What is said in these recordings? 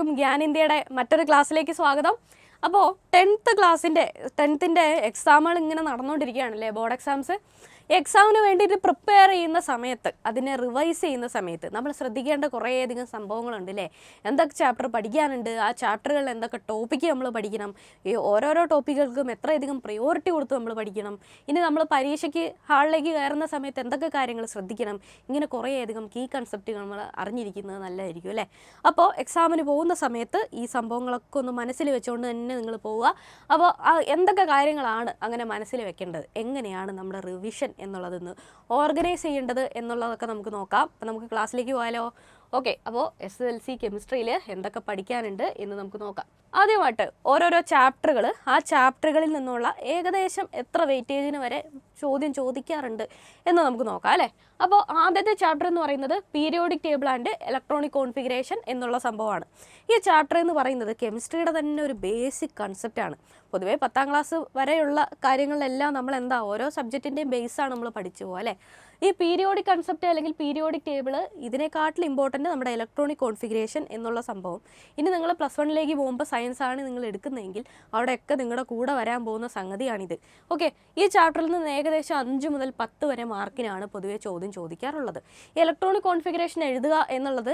എല്ലാവർക്കും ഗ്യാൻ ഇന്ത്യയുടെ മറ്റൊരു ക്ലാസ്സിലേക്ക് സ്വാഗതം. അപ്പോൾ 10th എക്സാമുകൾ ഇങ്ങനെ നടന്നുകൊണ്ടിരിക്കുകയാണല്ലേ, ബോർഡ് എക്സാംസ്. എക്സാമിന് വേണ്ടിയിട്ട് പ്രിപ്പയർ ചെയ്യുന്ന സമയത്ത്, അതിനെ റിവൈസ് ചെയ്യുന്ന സമയത്ത് നമ്മൾ ശ്രദ്ധിക്കേണ്ട കുറേയധികം സംഭവങ്ങളുണ്ട് അല്ലേ. എന്തൊക്കെ ചാപ്റ്റർ പഠിക്കാനുണ്ട്, ആ ചാപ്റ്ററുകളിൽ എന്തൊക്കെ ടോപ്പിക്ക് നമ്മൾ പഠിക്കണം, ഈ ഓരോരോ ടോപ്പിക്കുകൾക്കും എത്രയധികം പ്രയോറിറ്റി കൊടുത്ത് നമ്മൾ പഠിക്കണം, ഇനി നമ്മൾ പരീക്ഷയ്ക്ക് ഹാളിലേക്ക് കയറുന്ന സമയത്ത് എന്തൊക്കെ കാര്യങ്ങൾ ശ്രദ്ധിക്കണം, ഇങ്ങനെ കുറേയധികം കീ കൺസെപ്റ്റുകൾ നമ്മൾ അറിഞ്ഞിരിക്കുന്നത് നല്ലതായിരിക്കും അല്ലേ. അപ്പോൾ എക്സാമിന് പോകുന്ന സമയത്ത് ഈ സംഭവങ്ങളൊക്കെ ഒന്ന് മനസ്സിൽ വെച്ചുകൊണ്ട് തന്നെ നിങ്ങൾ പോവുക. അപ്പോൾ എന്തൊക്കെ കാര്യങ്ങളാണ് അങ്ങനെ മനസ്സിൽ വെക്കേണ്ടത്, എങ്ങനെയാണ് നമ്മുടെ റിവിഷൻ എന്നുള്ളതൊന്ന് ഓർഗനൈസ് ചെയ്യേണ്ടത് എന്നുള്ളതൊക്കെ നമുക്ക് നോക്കാം. അപ്പം നമുക്ക് ക്ലാസ്സിലേക്ക് പോയാലോ? ഓക്കെ, അപ്പോൾ SSLC കെമിസ്ട്രിയിൽ എന്തൊക്കെ പഠിക്കാനുണ്ട് എന്ന് നമുക്ക് നോക്കാം. ആദ്യമായിട്ട് ഓരോരോ ചാപ്റ്ററുകൾ, ആ ചാപ്റ്ററുകളിൽ നിന്നുള്ള ഏകദേശം എത്ര വെയിറ്റേജിന് വരെ ചോദ്യം ചോദിക്കാറുണ്ട് എന്ന് നമുക്ക് നോക്കാം അല്ലേ. അപ്പോൾ ആദ്യത്തെ ചാപ്റ്റർ എന്ന് പറയുന്നത് periodic table and electronic configuration എന്നുള്ള സംഭവമാണ്. ഈ ചാപ്റ്റർ എന്ന് പറയുന്നത് കെമിസ്ട്രിയുടെ തന്നെ ഒരു ബേസിക് കൺസെപ്റ്റാണ്. പൊതുവേ 10th ക്ലാസ് വരെയുള്ള കാര്യങ്ങളിലെല്ലാം നമ്മൾ ഓരോ സബ്ജക്റ്റിൻ്റെയും ബേസാണ് നമ്മൾ പഠിച്ചു പോകുക അല്ലേ. ഈ പീരിയോഡിക് കൺസെപ്റ്റ് അല്ലെങ്കിൽ പീരിയോഡിക് ടേബിൾ ഇതിനെക്കാട്ടിൽ ഇമ്പോർട്ടൻ്റ് നമ്മുടെ ഇലക്ട്രോണിക് കോൺഫിഗറേഷൻ എന്നുള്ള സംഭവം. ഇനി നിങ്ങൾ +1 പോകുമ്പോൾ സയൻസ് ആണ് നിങ്ങൾ എടുക്കുന്നതെങ്കിൽ അവിടെയൊക്കെ നിങ്ങളുടെ കൂടെ വരാൻ പോകുന്ന സംഗതിയാണിത്. ഓക്കെ, ഈ ചാപ്റ്ററിൽ നിന്ന് ഏകദേശം 5 മുതൽ 10 വരെ മാർക്കിനാണ് പൊതുവേ ചോദ്യം ചോദിക്കാറുള്ളത്. ഇലക്ട്രോണിക് കോൺഫിഗറേഷൻ എഴുതുക എന്നുള്ളത്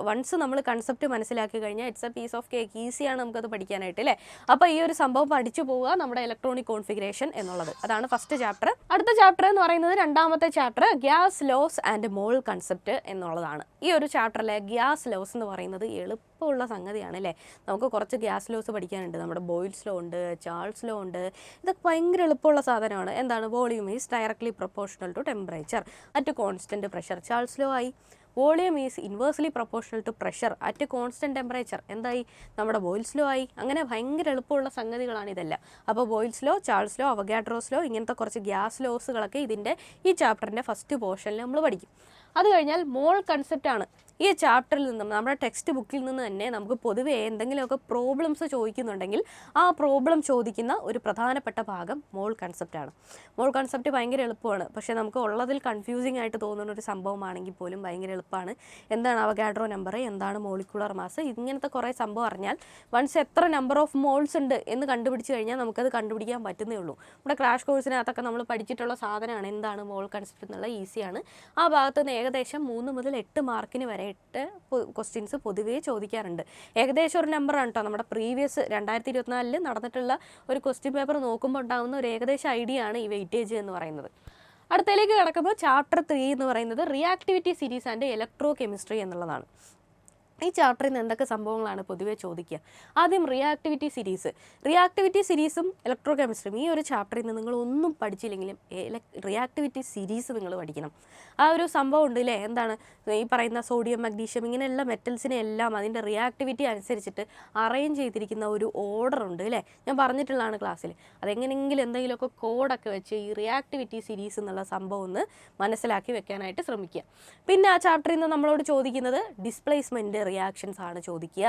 വൺസ് നമ്മൾ കൺസെപ്റ്റ് മനസ്സിലാക്കി കഴിഞ്ഞാൽ it's a piece of cake, ഈസിയാണ് നമുക്കത് പഠിക്കാനായിട്ട് അല്ലേ. അപ്പോൾ ഈ ഒരു സംഭവം പഠിച്ചു പോവുക, നമ്മുടെ ഇലക്ട്രോണിക് കോൺഫിഗറേഷൻ എന്നുള്ളത്. അതാണ് ഫസ്റ്റ് ചാപ്റ്റർ. അടുത്ത ചാപ്റ്റർ എന്ന് പറയുന്നത് രണ്ടാമത്തെ chapter gas loss and mall concept എന്നുള്ളതാണ്. ഈ ഒരു ചാപ്റ്ററിലെ ഗ്യാസ് ലോസ് എന്ന് പറയുന്നത് എളുപ്പമുള്ള സംഗതിയാണ് അല്ലേ. നമുക്ക് കുറച്ച് ഗ്യാസ് ലോസ് പഠിക്കാനുണ്ട്. നമ്മുടെ ബോയിൽസ് ലോ ഉണ്ട്, ചാൾസ് ലോ ഉണ്ട്. ഇതൊക്കെ ഭയങ്കര എളുപ്പമുള്ള സാധനമാണ്. എന്താണ്? Volume is directly proportional to temperature at constant pressure. Charles law ആയി. Volume is inversely proportional to pressure at constant temperature. എന്തായി? നമ്മുടെ ബോയിൽസ് ലോ ആയി. അങ്ങനെ ഭയങ്കര എളുപ്പമുള്ള സംഗതികളാണ് ഇതെല്ലാം. അപ്പോൾ boils law, Charles law, Avogadro's law, ഇങ്ങനത്തെ കുറച്ച് ഗ്യാസ് ലോസുകളൊക്കെ ഇതിൻ്റെ ഈ ചാപ്റ്ററിൻ്റെ ഫസ്റ്റ് പോർഷനിൽ നമ്മൾ പഠിക്കും. അത് കഴിഞ്ഞാൽ മോൾ കൺസെപ്റ്റാണ്. ഈ ചാപ്റ്ററിൽ നിന്നും നമ്മുടെ ടെക്സ്റ്റ് ബുക്കിൽ നിന്ന് തന്നെ നമുക്ക് പൊതുവേ എന്തെങ്കിലുമൊക്കെ പ്രോബ്ലംസ് ചോദിക്കുന്നുണ്ടെങ്കിൽ ആ പ്രോബ്ലം ചോദിക്കുന്ന ഒരു പ്രധാനപ്പെട്ട ഭാഗം മോൾ കൺസെപ്റ്റാണ്. മോൾ കൺസെപ്റ്റ് ഭയങ്കര എളുപ്പമാണ്, പക്ഷേ നമുക്ക് ഉള്ളതിൽ കൺഫ്യൂസിങ് ആയിട്ട് തോന്നുന്ന ഒരു സംഭവമാണെങ്കിൽ പോലും ഭയങ്കര എളുപ്പമാണ്. എന്താണ് അവഗാഡ്രോ നമ്പർ, എന്താണ് മോളിക്കുലർ മാസ്, ഇങ്ങനത്തെ കുറേ സംഭവം അറിഞ്ഞാൽ വൺസ് എത്ര നമ്പർ ഓഫ് മോൾസ് ഉണ്ട് എന്ന് കണ്ടുപിടിച്ച് കഴിഞ്ഞാൽ നമുക്കത് കണ്ടുപിടിക്കാൻ പറ്റുന്നേ ഉള്ളൂ. നമ്മുടെ ക്രാഷ് കോഴ്സിനകത്തൊക്കെ നമ്മൾ പഠിച്ചിട്ടുള്ള സാധനമാണ് എന്താണ് മോൾ കൺസെപ്റ്റ് എന്നുള്ള. ഈസിയാണ്. ആ ഭാഗത്ത് നിന്ന് ഏകദേശം 3 മുതൽ 8 മാർക്കിന് വരെ 8 ക്വസ്റ്റ്യൻസ് പൊതുവേ ചോദിക്കാറുണ്ട്. ഏകദേശം ഒരു നമ്പറാണ് കേട്ടോ. നമ്മുടെ പ്രീവിയസ് 2024 നടന്നിട്ടുള്ള ഒരു ക്വസ്റ്റ്യൻ പേപ്പർ നോക്കുമ്പോൾ ഉണ്ടാകുന്ന ഒരു ഏകദേശം ഐഡിയ ആണ് ഈ വെയിറ്റേജ് എന്ന് പറയുന്നത്. അടുത്തതിലേക്ക് കിടക്കുമ്പോൾ ചാപ്റ്റർ 3 എന്ന് പറയുന്നത് reactivity series and electro chemistry എന്നുള്ളതാണ്. ഈ ചാപ്റ്ററിൽ നിന്ന് എന്തൊക്കെ സംഭവങ്ങളാണ് പൊതുവേ ചോദിക്കുക? ആദ്യം റിയാക്ടിവിറ്റി സീരീസും ഇലക്ട്രോ കെമിസ്ട്രിയും. ഈ ഒരു ചാപ്റ്ററിൽ നിന്ന് നിങ്ങൾ ഒന്നും പഠിച്ചില്ലെങ്കിലും റിയാക്ടിവിറ്റി സീരീസ് നിങ്ങൾ പഠിക്കണം. ആ ഒരു സംഭവം ഉണ്ട് അല്ലേ. എന്താണ് ഈ പറയുന്ന സോഡിയം, മഗ്നീഷ്യം, ഇങ്ങനെയുള്ള മെറ്റൽസിനെ എല്ലാം അതിൻ്റെ റിയാക്ടിവിറ്റി അനുസരിച്ചിട്ട് അറേഞ്ച് ചെയ്തിരിക്കുന്ന ഒരു ഓർഡർ ഉണ്ട് അല്ലേ. ഞാൻ പറഞ്ഞിട്ടുള്ളതാണ് ക്ലാസ്സിൽ. അതെങ്ങനെയെങ്കിലും എന്തെങ്കിലുമൊക്കെ കോഡൊക്കെ വെച്ച് ഈ റിയാക്ടിവിറ്റി സീരീസ് എന്നുള്ള സംഭവം ഒന്ന് മനസ്സിലാക്കി വെക്കാനായിട്ട് ശ്രമിക്കുക. പിന്നെ ആ ചാപ്റ്ററിൽ നിന്ന് നമ്മളോട് ചോദിക്കുന്നത് ഡിസ്പ്ലേസ്മെൻറ്റ് റിയാക്ഷൻസ് ആണ് ചോദിക്കുക.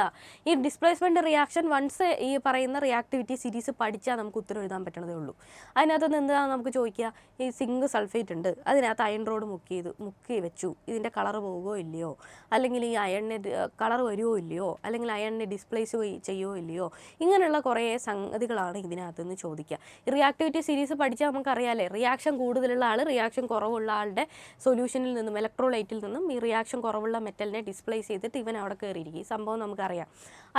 ഈ ഡിസ്പ്ലേസ്മെൻറ്റ് റിയാക്ഷൻ വൺസ് ഈ പറയുന്ന റിയാക്ടിവിറ്റി സീരീസ് പഠിച്ചാൽ നമുക്ക് ഉത്തരം എഴുതാൻ പറ്റണതേ ഉള്ളൂ. അതിനകത്ത് നിന്ന് എന്താണ് നമുക്ക് ചോദിക്കുക? ഈ സിങ്ക് സൾഫേറ്റ് ഉണ്ട്, അതിനകത്ത് അയൺ റോഡ് മുക്കി വെച്ചു, ഇതിൻ്റെ കളർ പോകുമോ ഇല്ലയോ, അല്ലെങ്കിൽ ഈ അയണിന് കളർ വരുമോ ഇല്ലയോ, അല്ലെങ്കിൽ അയണിനെ ഡിസ്പ്ലേസ് ചെയ്യുമോ ഇല്ലയോ, ഇങ്ങനെയുള്ള കുറേ സംഗതികളാണ് ഇതിനകത്ത് നിന്ന് ചോദിക്കുക. ഈ റിയാക്ടിവിറ്റി സീരീസ് പഠിച്ചാൽ നമുക്കറിയാമല്ലേ, റിയാക്ഷൻ കൂടുതലുള്ള ആൾ റിയാക്ഷൻ കുറവുള്ള ആളുടെ സൊല്യൂഷനിൽ നിന്നും ഇലക്ട്രോലൈറ്റിൽ നിന്നും ഈ റിയാക്ഷൻ കുറവുള്ള മെറ്റലിനെ ഡിസ്പ്ലേസ് ചെയ്തിട്ട് ഇവൻ അവിടെ കയറിയിരിക്കും. ഈ സംഭവം നമുക്കറിയാം.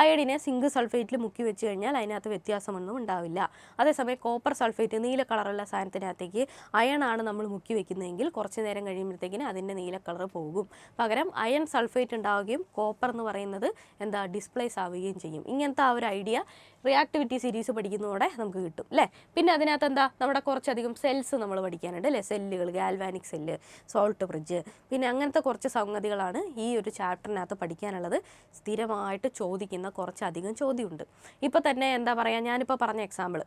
അയഡിനെ സിങ്ക് സൾഫേറ്റിൽ മുക്കി വെച്ച് കഴിഞ്ഞാൽ അതിനകത്ത് വ്യത്യാസമൊന്നും ഉണ്ടാവില്ല. അതേസമയം കോപ്പർ സൾഫേറ്റ്, നീല കളറുള്ള സാധനത്തിനകത്തേക്ക് അയണാണ് നമ്മൾ മുക്കി വെക്കുന്നതെങ്കിൽ കുറച്ച് നേരം കഴിയുമ്പോഴത്തേക്കിന് അതിൻ്റെ നീല കളർ പോകും. പകരം അയൺ സൾഫേറ്റ് ഉണ്ടാവുകയും കോപ്പർ എന്ന് പറയുന്നത് ഡിസ്പ്ലേസ് ആവുകയും ചെയ്യും. ഇങ്ങനത്തെ ആ ഒരു ഐഡിയ റിയാക്ടിവിറ്റി സീരീസ് പഠിക്കുന്നതോടെ നമുക്ക് കിട്ടും അല്ലേ. പിന്നെ അതിനകത്ത് നമ്മുടെ കുറച്ചധികം സെൽസ് നമ്മൾ പഠിക്കാനുണ്ട് അല്ലേ. സെല്ലുകൾ, ഗാൽവാനിക് സെല്ല്, സോൾട്ട് ബ്രിഡ്ജ്, പിന്നെ അങ്ങനത്തെ കുറച്ച് സംഗതികളാണ് ഈ ഒരു ചാപ്റ്ററിനകത്ത് പഠിക്കാനുള്ളത്. സ്ഥിരമായിട്ട് ചോദിക്കുന്ന കുറച്ചധികം ചോദ്യമുണ്ട്. ഇപ്പോൾ തന്നെ ഞാനിപ്പോൾ പറഞ്ഞ എക്സാമ്പിൾ,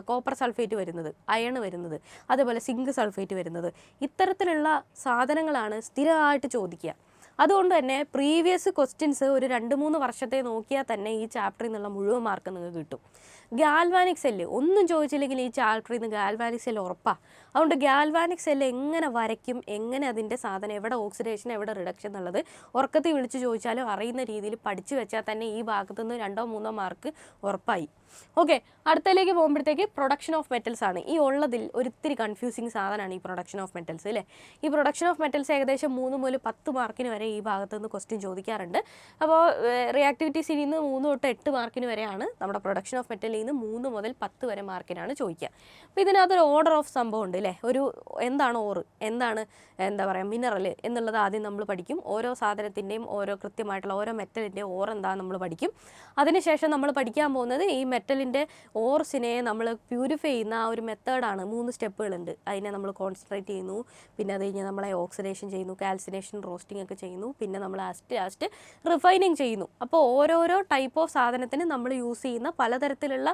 കോപ്പർ സൾഫേറ്റ് വരുന്നത്, അയൺ വരുന്നത്, അതേപോലെ സിങ്ക് സൾഫേറ്റ് വരുന്നത്, ഇത്തരത്തിലുള്ള സാധനങ്ങളാണ് സ്ഥിരമായിട്ട് ചോദിക്കുക. അതുകൊണ്ട് തന്നെ പ്രീവിയസ് ക്വസ്റ്റ്യൻസ് ഒരു 2-3 വർഷത്തെ നോക്കിയാൽ തന്നെ ഈ ചാപ്റ്ററിൽ നിന്നുള്ള മുഴുവൻ മാർക്ക് നിങ്ങൾക്ക് കിട്ടും. ഗാൽവാനിക് സെല്ല് ഒന്നും ചോദിച്ചില്ലെങ്കിൽ ഈ ചാപ്റ്ററിൽ നിന്ന് ഗാൽവാനിക് സെല്ല് ഉറപ്പാണ്. അതുകൊണ്ട് ഗാൽവാനിക് സെല്ല് എങ്ങനെ വരയ്ക്കും, എങ്ങനെ അതിൻ്റെ സാധനം എവിടെ ഓക്സിഡേഷൻ എവിടെ റിഡക്ഷൻ എന്നുള്ളത് ഉറക്കത്തിൽ വിളിച്ച് ചോദിച്ചാലും അറിയുന്ന രീതിയിൽ പഠിച്ചു വെച്ചാൽ തന്നെ ഈ ഭാഗത്തു നിന്ന് 2-3 മാർക്ക് ഉറപ്പായി. ഓക്കെ, അടുത്തതിലേക്ക് പോകുമ്പോഴത്തേക്ക് പ്രൊഡക്ഷൻ ഓഫ് മെറ്റൽസ് ആണ്. ഈ ഉള്ളതിൽ ഒരിത്തിരി കൺഫ്യൂസിങ് സാധനമാണ് ഈ പ്രൊഡക്ഷൻ ഓഫ് മെറ്റൽസ് അല്ലേ. ഈ പ്രൊഡക്ഷൻ ഓഫ് മെറ്റൽസ് ഏകദേശം 3 മുതൽ 10 മാർക്കിന് വരെ ഈ ഭാഗത്ത് നിന്ന് ക്വസ്റ്റ്യൻ ചോദിക്കാറുണ്ട്. അപ്പോൾ റിയാക്ടിവിറ്റി സീരിയിൽ നിന്ന് 3 തൊട്ട് 8 മാർക്കിന് വരെയാണ് നമ്മുടെ പ്രൊഡക്ഷൻ ഓഫ് മെറ്റലിൽ നിന്ന് 3 മുതൽ 10 വരെ മാർക്കിനാണ് ചോദിക്കുക. അപ്പോൾ ഇതിനകത്തൊരു ഓർഡർ ഓഫ് സംഭവം ഉണ്ട് അല്ലേ. ഒരു എന്താണ് ഓറ്, എന്താണ് എന്താ പറയുക മിനറൽ എന്നുള്ളത് ആദ്യം നമ്മൾ പഠിക്കും. ഓരോ സാധനത്തിൻ്റെയും ഓരോ കൃത്യമായിട്ടുള്ള ഓരോ മെറ്റലിൻ്റെയും ഓർ എന്താണെന്ന് നമ്മൾ പഠിക്കും. അതിനുശേഷം നമ്മൾ പഠിക്കാൻ പോകുന്നത് ഈ മെറ്റലിൻ്റെ ഓർസിനെ നമ്മൾ പ്യൂരിഫൈ ചെയ്യുന്ന ആ ഒരു മെത്തേഡാണ്. 3 സ്റ്റെപ്പുകളുണ്ട്. അതിനെ നമ്മൾ കോൺസെൻട്രേറ്റ് ചെയ്യുന്നു, പിന്നെ അത് കഴിഞ്ഞ് നമ്മളെ ഓക്സിഡേഷൻ ചെയ്യുന്നു, കാൽസിനേഷൻ, റോസ്റ്റിംഗ് ഒക്കെ ചെയ്യുന്നു, പിന്നെ നമ്മൾ ലാസ്റ്റ് റിഫൈനിങ് ചെയ്യുന്നു. അപ്പോൾ ഓരോരോ ടൈപ്പ് ഓഫ് സാധനത്തിന് നമ്മൾ യൂസ് ചെയ്യുന്ന പലതരത്തിലുള്ള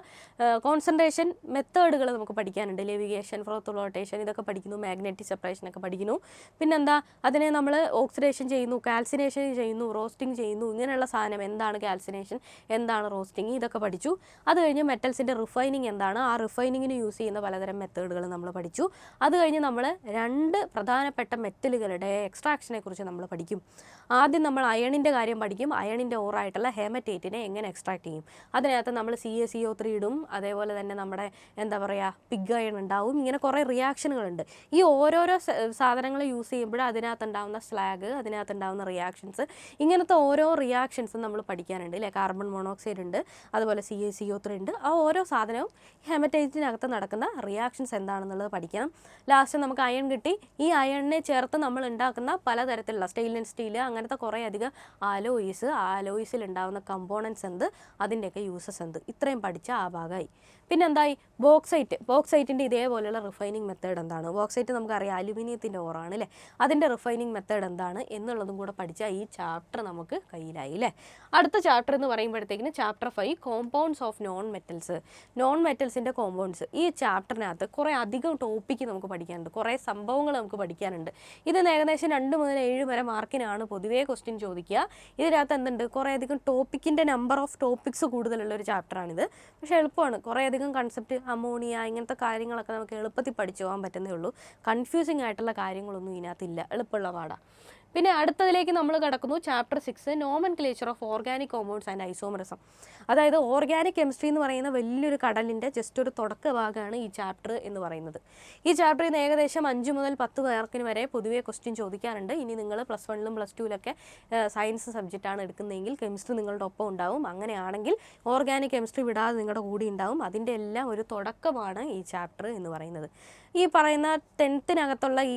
കോൺസെൻട്രേഷൻ മെത്തേഡുകൾ നമുക്ക് പഠിക്കാനുണ്ട്. ലെവിഗേഷൻ, ഫ്ലോട്ടേഷൻ ഇതൊക്കെ പഠിക്കുന്നു, മാഗ്നറ്റിക് സെപ്പറേഷൻ ഒക്കെ പഠിക്കുന്നു. പിന്നെന്താ, അതിനെ നമ്മൾ ഓക്സിഡേഷൻ ചെയ്യുന്നു, കാൽസിനേഷൻ ചെയ്യുന്നു, റോസ്റ്റിംഗ് ചെയ്യുന്നു. ഇങ്ങനെയുള്ള സാധനം എന്താണ് കാൽസിനേഷൻ, എന്താണ് റോസ്റ്റിംഗ്, ഇതൊക്കെ പഠിച്ചു. അത് കഴിഞ്ഞ് മെറ്റൽസിൻ്റെ റിഫൈനിങ് എന്താണ്, ആ റിഫൈനിങ്ങിന് യൂസ് ചെയ്യുന്ന പലതരം മെത്തേഡുകൾ നമ്മൾ പഠിച്ചു. അത് കഴിഞ്ഞ് നമ്മൾ 2 പ്രധാനപ്പെട്ട മെറ്റലുകളുടെ എക്സ്ട്രാക്ഷനെ കുറിച്ച് നമ്മൾ പഠിക്കും. ആദ്യം നമ്മൾ അയണിൻ്റെ കാര്യം പഠിക്കും. അയണിൻ്റെ ഓറായിട്ടുള്ള ഹെമറ്റേറ്റിനെ എങ്ങനെ എക്സ്ട്രാക്ട് ചെയ്യും. അതിനകത്ത് നമ്മൾ CaCO3 ഇടും. അതേപോലെ തന്നെ നമ്മുടെ എന്താ പറയുക പിഗ് അയൺ ഉണ്ടാവും. ഇങ്ങനെ കുറേ റിയാക്ഷനുകളുണ്ട്. ഈ ഓരോരോ സാധനങ്ങൾ യൂസ് ചെയ്യുമ്പോൾ അതിനകത്തുണ്ടാവുന്ന സ്ലാഗ്, അതിനകത്തുണ്ടാവുന്ന റിയാക്ഷൻസ്, ഇങ്ങനത്തെ ഓരോ റിയാക്ഷൻസും നമ്മൾ പഠിക്കാനുണ്ട് അല്ലേ. കാർബൺ മോണോക്സൈഡ് ഉണ്ട്, അതുപോലെ CaCO3 ഉണ്ട്. ആ ഓരോ സാധനവും ഹെമറ്റൈറ്റിനകത്ത് നടക്കുന്ന റിയാക്ഷൻസ് എന്താണെന്നുള്ളത് പഠിക്കണം. ലാസ്റ്റ് നമുക്ക് അയൺ കിട്ടി. ഈ അയണിനെ ചേർത്ത് നമ്മൾ ഉണ്ടാക്കുന്ന പലതരത്തിലുള്ള സ്റ്റെയിൻലെസ് സ്റ്റീൽ അങ്ങനത്തെ കുറേ അധികം ആലോയ്സ്, ആ ആലോയ്സിൽ ഉണ്ടാകുന്ന കമ്പോണൻസ് എന്ത്, അതിൻ്റെയൊക്കെ യൂസസ് എന്ത്, ഇത്രയും പഠിച്ച ആ ഭാഗമായി. പിന്നെ എന്തായി, ബോക്സൈറ്റിൻ്റെ ഇതേപോലെയുള്ള റിഫൈനിങ് മെത്തേഡ് എന്താണ്. ബോക്സൈറ്റ് നമുക്കറിയാം അലുമിനിയത്തിൻ്റെ ഓറാണ് അല്ലേ. അതിൻ്റെ റിഫൈനിങ് മെത്തേഡ് എന്താണ് എന്നുള്ളതും കൂടെ പഠിച്ചാൽ ഈ ചാപ്റ്റർ നമുക്ക് കയ്യിലായി അല്ലേ. അടുത്ത ചാപ്റ്റർ എന്ന് പറയുമ്പോഴത്തേക്കിന് chapter 5 compounds of non metals. Non മെറ്റൽസിൻ്റെ കോമ്പൗണ്ട്സ്. ഈ ചാപ്റ്ററിനകത്ത് കുറേ അധികം ടോപ്പിക്ക് നമുക്ക് പഠിക്കാനുണ്ട്, കുറേ സംഭവങ്ങൾ നമുക്ക് പഠിക്കാനുണ്ട്. ഇത് ഏകദേശം 2 മുതൽ 7 വരെ മാർക്കിനാണ് പൊതുവേ ക്വസ്റ്റ്യൻ ചോദിക്കുക. ഇതിനകത്ത് എന്തുണ്ട്, കുറേ അധികം ടോപ്പിക്കിൻ്റെ നമ്പർ ഓഫ് ടോപ്പിക്സ് കൂടുതലുള്ള ഒരു ചാപ്റ്ററാണിത്. പക്ഷേ എളുപ്പമാണ്. കുറേ അധികം കൺസെപ്റ്റ്, അമോണിയ ഇങ്ങനത്തെ കാര്യങ്ങളൊക്കെ നമുക്ക് എളുപ്പത്തിൽ പഠിച്ചു പോകാൻ പറ്റുന്നേ ഉള്ളൂ. കൺഫ്യൂസിങ് ആയിട്ടുള്ള കാര്യങ്ങളൊന്നും ഇതിനകത്തില്ല, എളുപ്പമുള്ള പാടാണ്. പിന്നെ അടുത്തതിലേക്ക് നമ്മൾ കിടക്കുന്നു chapter 6 nomenclature of organic compounds and isomerism. അതായത് ഓർഗാനിക് കെമിസ്ട്രി എന്ന് പറയുന്ന വലിയൊരു കടലിൻ്റെ ജസ്റ്റ് ഒരു തുടക്ക ഭാഗമാണ് ഈ ചാപ്റ്റർ എന്ന് പറയുന്നത്. ഈ ചാപ്റ്ററിൽ നിന്ന് ഏകദേശം 5 മുതൽ 10 മാർക്കിന് വരെ പൊതുവേ ക്വസ്റ്റ്യൻ ചോദിക്കാറുണ്ട്. ഇനി നിങ്ങൾ +1ലും +2ലൊക്കെ സയൻസ് സബ്ജക്റ്റാണ് എടുക്കുന്നതെങ്കിൽ കെമിസ്ട്രി നിങ്ങളുടെ ഒപ്പം ഉണ്ടാവും. അങ്ങനെയാണെങ്കിൽ ഓർഗാനിക് കെമിസ്ട്രി വിടാതെ നിങ്ങളുടെ കൂടി ഉണ്ടാവും. അതിൻ്റെ എല്ലാം ഒരു തുടക്കമാണ് ഈ ചാപ്റ്റർ എന്ന് പറയുന്നത്. ഈ പറയുന്ന 10th ഈ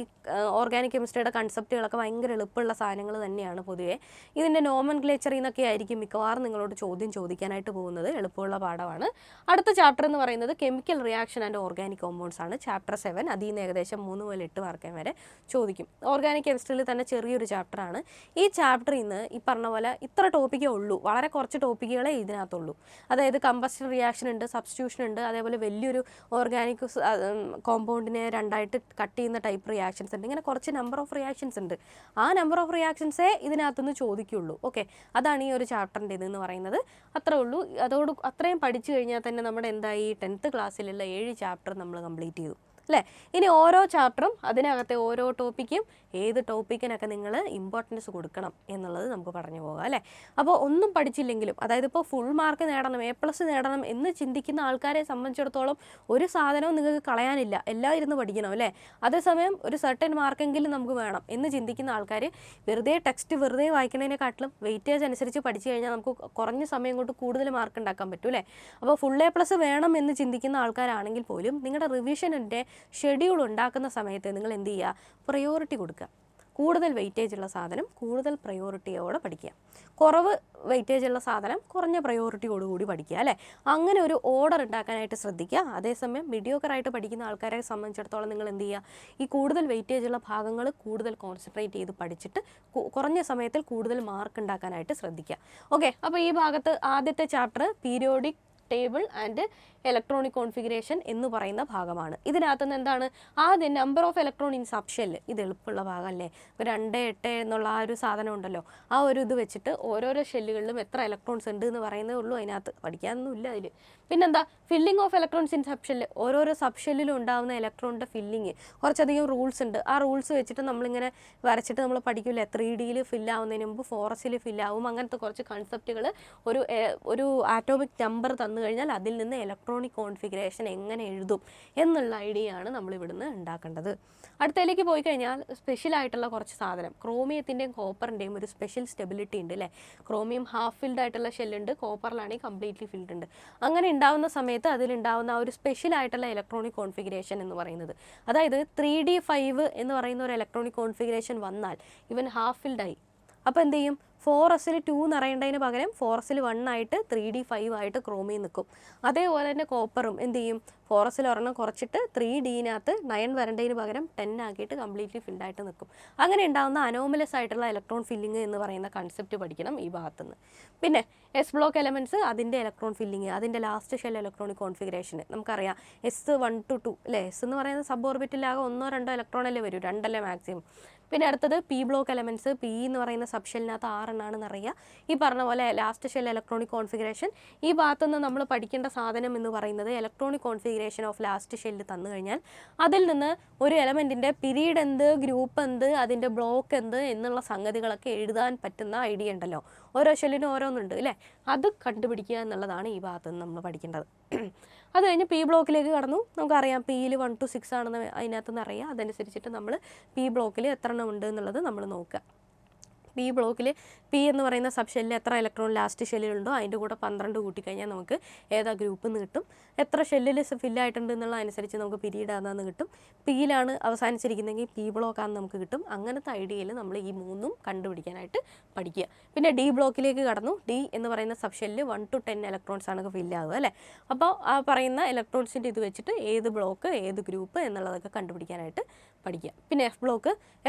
ഓർഗാനിക് കെമിസ്ട്രിയുടെ കൺസെപ്റ്റുകളൊക്കെ ഭയങ്കര എളുപ്പമുള്ള സാധനങ്ങൾ തന്നെയാണ് പൊതുവേ. ഇതിൻ്റെ നോമൻക്ലേച്ചറിൽ നിന്നൊക്കെ ആയിരിക്കും മിക്കവാറും നിങ്ങളോട് ചോദ്യം ചോദിക്കാനായിട്ട് പോകുന്നത്. എളുപ്പമുള്ള പാഠമാണ്. അടുത്ത ചാപ്റ്റർ എന്ന് പറയുന്നത് chemical reaction and organic compounds ആണ്. ചാപ്റ്റർ 7. അതിൽ നിന്ന് ഏകദേശം 3 മുതൽ 8 മാർക്ക് വരെ ചോദിക്കും. ഓർഗാനിക് കെമിസ്ട്രിയിൽ തന്നെ ചെറിയൊരു ചാപ്റ്ററാണ്. ഈ ചാപ്റ്ററിൽ നിന്ന് ഈ പറഞ്ഞ പോലെ ഇത്ര ടോപ്പിക്കേ ഉള്ളൂ, വളരെ കുറച്ച് ടോപ്പിക്കുകളെ ഇതിനകത്തുള്ളൂ. അതായത് കമ്പസ്റ്റൻ റിയാക്ഷൻ ഉണ്ട്, സബ്സ്റ്റിറ്റ്യൂഷൻ ഉണ്ട്, അതേപോലെ വലിയൊരു ഓർഗാനിക് കോമ്പൗണ്ടിനെ 2ആയിട്ട് കട്ട് ചെയ്യുന്ന ടൈപ്പ് റിയാക്ഷൻസ് ഉണ്ട്. ഇങ്ങനെ കുറച്ച് നമ്പർ ഓഫ് റിയാക്ഷൻസ് ഉണ്ട്. ആ നമ്പർ ഓഫ് റിയാക്ഷൻസേ ഇതിനകത്തുനിന്ന് ചോദിക്കുള്ളൂ. ഓക്കെ, അതാണ് ഈ ഒരു ചാപ്റ്ററിൻ്റെ ഇതെന്ന് പറയുന്നത്. അത്രേ ഉള്ളൂ. അത്രയും പഠിച്ചു കഴിഞ്ഞാൽ തന്നെ നമ്മുടെ എന്തായി 10th ക്ലാസ്സിലുള്ള 7 ചാപ്റ്റർ നമ്മൾ കംപ്ലീറ്റ് ചെയ്തു അല്ലേ. ഇനി ഓരോ ചാപ്റ്ററും അതിനകത്തെ ഓരോ ടോപ്പിക്കും ഏത് ടോപ്പിക്കിനൊക്കെ നിങ്ങൾ ഇമ്പോർട്ടൻസ് കൊടുക്കണം എന്നുള്ളത് നമുക്ക് പറഞ്ഞു പോകാം അല്ലേ. അപ്പോൾ ഒന്നും പഠിച്ചില്ലെങ്കിലും, അതായത് ഇപ്പോൾ ഫുൾ മാർക്ക് നേടണം, A+ നേടണം എന്ന് ചിന്തിക്കുന്ന ആൾക്കാരെ സംബന്ധിച്ചിടത്തോളം ഒരു സാധനവും നിങ്ങൾക്ക് കളയാനില്ല, എല്ലാം ഇരുന്ന് പഠിക്കണം അല്ലേ. അതേസമയം ഒരു സർട്ടൻ മാർക്കെങ്കിലും നമുക്ക് വേണം എന്ന് ചിന്തിക്കുന്ന ആൾക്കാർ വെറുതെ ടെക്സ്റ്റ് വെറുതെ വായിക്കുന്നതിനെക്കാട്ടിലും വെയിറ്റേജ് അനുസരിച്ച് പഠിച്ചു കഴിഞ്ഞാൽ നമുക്ക് കുറഞ്ഞ സമയം കൊണ്ട് കൂടുതൽ മാർക്ക് ഉണ്ടാക്കാൻ പറ്റും അല്ലേ. അപ്പോൾ ഫുൾ A+ വേണം എന്ന് ചിന്തിക്കുന്ന ആൾക്കാരാണെങ്കിൽ പോലും നിങ്ങളുടെ റിവിഷനിൻ്റെ ഷെഡ്യൂൾ ഉണ്ടാക്കുന്ന സമയത്ത് നിങ്ങൾ എന്ത് ചെയ്യുക, പ്രയോറിറ്റി കൊടുക്കുക. കൂടുതൽ വെയിറ്റേജ് ഉള്ള സാധനം കൂടുതൽ പ്രയോറിറ്റിയോടെ പഠിക്കുക, കുറവ് വെയിറ്റേജ് ഉള്ള സാധനം കുറഞ്ഞ പ്രയോറിറ്റിയോടുകൂടി പഠിക്കുക അല്ലേ. അങ്ങനെ ഒരു ഓർഡർ ഉണ്ടാക്കാനായിട്ട് ശ്രദ്ധിക്കുക. അതേസമയം മീഡിയോക്കറായിട്ട് പഠിക്കുന്ന ആൾക്കാരെ സംബന്ധിച്ചിടത്തോളം നിങ്ങൾ എന്ത് ചെയ്യുക, ഈ കൂടുതൽ വെയിറ്റേജ് ഉള്ള ഭാഗങ്ങൾ കൂടുതൽ കോൺസെൻട്രേറ്റ് ചെയ്ത് പഠിച്ചിട്ട് കുറഞ്ഞ സമയത്തിൽ കൂടുതൽ മാർക്ക് ഉണ്ടാക്കാനായിട്ട് ശ്രദ്ധിക്കുക. ഓക്കെ, അപ്പോൾ ഈ ഭാഗത്ത് ആദ്യത്തെ chapter periodic table and electronic configuration എന്ന് പറയുന്ന ഭാഗമാണ്. ഇതിനകത്തുനിന്ന് എന്താണ് ആദ്യം number of electron in sub shell. ഇത് എളുപ്പമുള്ള ഭാഗമല്ലേ, 2, 8 എന്നുള്ള ആ ഒരു സാധനം ഉണ്ടല്ലോ, ആ ഒരു ഇത് വെച്ചിട്ട് ഓരോരോ ഷെല്ലുകളിലും എത്ര ഇലക്ട്രോൺസ് ഉണ്ട് എന്ന് പറയുന്നേ ഉള്ളൂ. അതിനകത്ത് പഠിക്കാനൊന്നും ഇല്ല അതിൽ. പിന്നെന്താ filling of electrons in sub shell. ഓരോരോ സബ് ഷെല്ലിലും ഉണ്ടാകുന്ന ഇലക്ട്രോണിൻ്റെ ഫില്ലിങ് കുറച്ചധികം റൂൾസ് ഉണ്ട്. ആ റൂൾസ് വെച്ചിട്ട് നമ്മളിങ്ങനെ വരച്ചിട്ട് നമ്മൾ പഠിക്കില്ല. 3Dയിൽ ഫില്ലാവുന്നതിന് മുമ്പ് 4Sൽ ഫില്ലാവും. അങ്ങനത്തെ കുറച്ച് കൺസെപ്റ്റുകൾ ഒരു ആറ്റോമിക് നമ്പർ തന്നു കഴിഞ്ഞാൽ അതിൽ നിന്ന് ഇലക്ട്രോണിക് കോൺഫിഗറേഷൻ എങ്ങനെ എഴുതും എന്നുള്ള ഐഡിയ ആണ് നമ്മൾ ഇവിടുന്ന് ഉണ്ടാക്കേണ്ടത്. അടുത്തതിലേക്ക് പോയി കഴിഞ്ഞാൽ സ്പെഷ്യലായിട്ടുള്ള കുറച്ച് സാധനം, ക്രോമിയത്തിൻ്റെയും കോപ്പറിൻ്റെയും ഒരു സ്പെഷ്യൽ സ്റ്റെബിലിറ്റി ഉണ്ട് അല്ലേ. ക്രോമിയം ഹാഫ് ഫിൽഡ് ആയിട്ടുള്ള ഷെല്ലുണ്ട്, കോപ്പറിലാണെങ്കിൽ കംപ്ലീറ്റ്ലി ഫിൽഡ് ഉണ്ട്. അങ്ങനെ ഉണ്ടാവുന്ന സമയത്ത് അതിലുണ്ടാവുന്ന ആ ഒരു സ്പെഷ്യൽ ആയിട്ടുള്ള ഇലക്ട്രോണിക് കോൺഫിഗറേഷൻ എന്ന് പറയുന്നത്, അതായത് 3D5 എന്ന് പറയുന്ന ഒരു ഇലക്ട്രോണിക് കോൺഫിഗറേഷൻ വന്നാൽ ഇവൻ ഹാഫ് ഫിൽഡായി. അപ്പോൾ എന്ത് ചെയ്യും, 4Sൽ 2 നിറയേണ്ടതിന് പകരം 4Sൽ 1 ആയിട്ട് 3D5 ആയിട്ട് ക്രോമിയം നിൽക്കും. അതേപോലെ തന്നെ കോപ്പറും എന്ത് ചെയ്യും, 4Sൽ ഒരെണ്ണം കുറച്ചിട്ട് 3Dനകത്ത് 9 വരേണ്ടതിന് പകരം 10 ആക്കിയിട്ട് കംപ്ലീറ്റ്ലി ഫിൽഡായിട്ട് നിൽക്കും. അങ്ങനെ ഉണ്ടാകുന്ന അനോമലസ് ആയിട്ടുള്ള ഇലക്ട്രോൺ ഫില്ലിങ് എന്ന് പറയുന്ന കൺസെപ്റ്റ് പഠിക്കണം ഈ ഭാഗത്തുനിന്ന്. പിന്നെ എസ് ബ്ലോക്ക് എലമെൻറ്റ്സ്, അതിൻ്റെ ഇലക്ട്രോൺ ഫില്ലിങ്, അതിൻ്റെ ലാസ്റ്റ് ഷെൽ ഇലക്ട്രോണിക് കോൺഫിഗറേഷൻ നമുക്കറിയാം. S1 to 2 അല്ലേ. എസ് എന്ന് പറയുന്ന സബ് ഓർബിറ്റിലാകെ 1-2 ഇലക്ട്രോൺ അല്ലേ വരൂ, 2 അല്ലേ മാക്സിമം. പിന്നെ അടുത്തത് പി ബ്ലോക്ക് എലമെൻറ്റ്സ്. പി എന്ന് പറയുന്ന സബ് ഷെല്ലിനകത്ത് 6 എണ്ണാണെന്ന് അറിയുക. ഈ പറഞ്ഞ പോലെ ലാസ്റ്റ് ഷെൽ ഇലക്ട്രോണിക് കോൺഫിഗറേഷൻ. ഈ ഭാഗത്തുനിന്ന് നമ്മൾ പഠിക്കേണ്ട സാധനം എന്ന് പറയുന്നത് electronic configuration of last shell തന്നു കഴിഞ്ഞാൽ അതിൽ നിന്ന് ഒരു എലമെൻറ്റിൻ്റെ പിരീഡ് എന്ത്, ഗ്രൂപ്പ് എന്ത്, അതിൻ്റെ ബ്ലോക്ക് എന്ത് എന്നുള്ള സംഗതികളൊക്കെ എഴുതാൻ പറ്റുന്ന ഐഡിയ ഉണ്ടല്ലോ. ഓരോ ഷെല്ലിനും ഓരോന്നുണ്ട് അല്ലേ. അത് കണ്ടുപിടിക്കുക എന്നുള്ളതാണ് ഈ ഭാഗത്തുനിന്ന് നമ്മൾ പഠിക്കേണ്ടത്. അത് കഴിഞ്ഞ് പി ബ്ലോക്കിലേക്ക് കടന്നു. നമുക്കറിയാം പിയിൽ 1 to 6 ആണെന്ന് അതിനകത്ത് നിന്ന് അറിയാം. അതനുസരിച്ചിട്ട് നമ്മൾ പി ബ്ലോക്കിൽ എത്ര എണ്ണം ഉണ്ട് എന്നുള്ളത് നമ്മൾ നോക്കുക. പി ബ്ലോക്കിൽ പി എന്ന് പറയുന്ന സബ് ഷെല്ലിൽ എത്ര ഇലക്ട്രോൺ ലാസ്റ്റ് ഷെല്ലിലുണ്ടോ അതിൻ്റെ കൂടെ 12 കൂട്ടിക്കഴിഞ്ഞാൽ നമുക്ക് ഏതാ ഗ്രൂപ്പ് എന്ന് കിട്ടും. എത്ര ഷെല്ലിൽ ഫില്ലായിട്ടുണ്ട് എന്നുള്ളതനുസരിച്ച് നമുക്ക് പിരീഡ് ആണെന്ന് കിട്ടും. പിയിലാണ് അവസാനിച്ചിരിക്കുന്നതെങ്കിൽ പി ബ്ലോക്കാണെന്ന് നമുക്ക് കിട്ടും. അങ്ങനത്തെ ഐഡിയയിൽ നമ്മൾ ഈ 3 കണ്ടുപിടിക്കാനായിട്ട് പഠിക്കുക. പിന്നെ ഡി ബ്ലോക്കിലേക്ക് കടന്നു. ഡി എന്ന് പറയുന്ന സബ് ഷെല്ലിൽ 1 to 10 ഇലക്ട്രോൺസ് ആണ് ഫില്ലാകുക അല്ലേ. അപ്പോൾ ആ പറയുന്ന ഇലക്ട്രോൺസിൻ്റെ ഇത് വെച്ചിട്ട് ഏത് ബ്ലോക്ക് ഏത് ഗ്രൂപ്പ് എന്നുള്ളതൊക്കെ കണ്ടുപിടിക്കാനായിട്ട് പഠിക്കുക. പിന്നെ എഫ് ബ്ലോക്ക്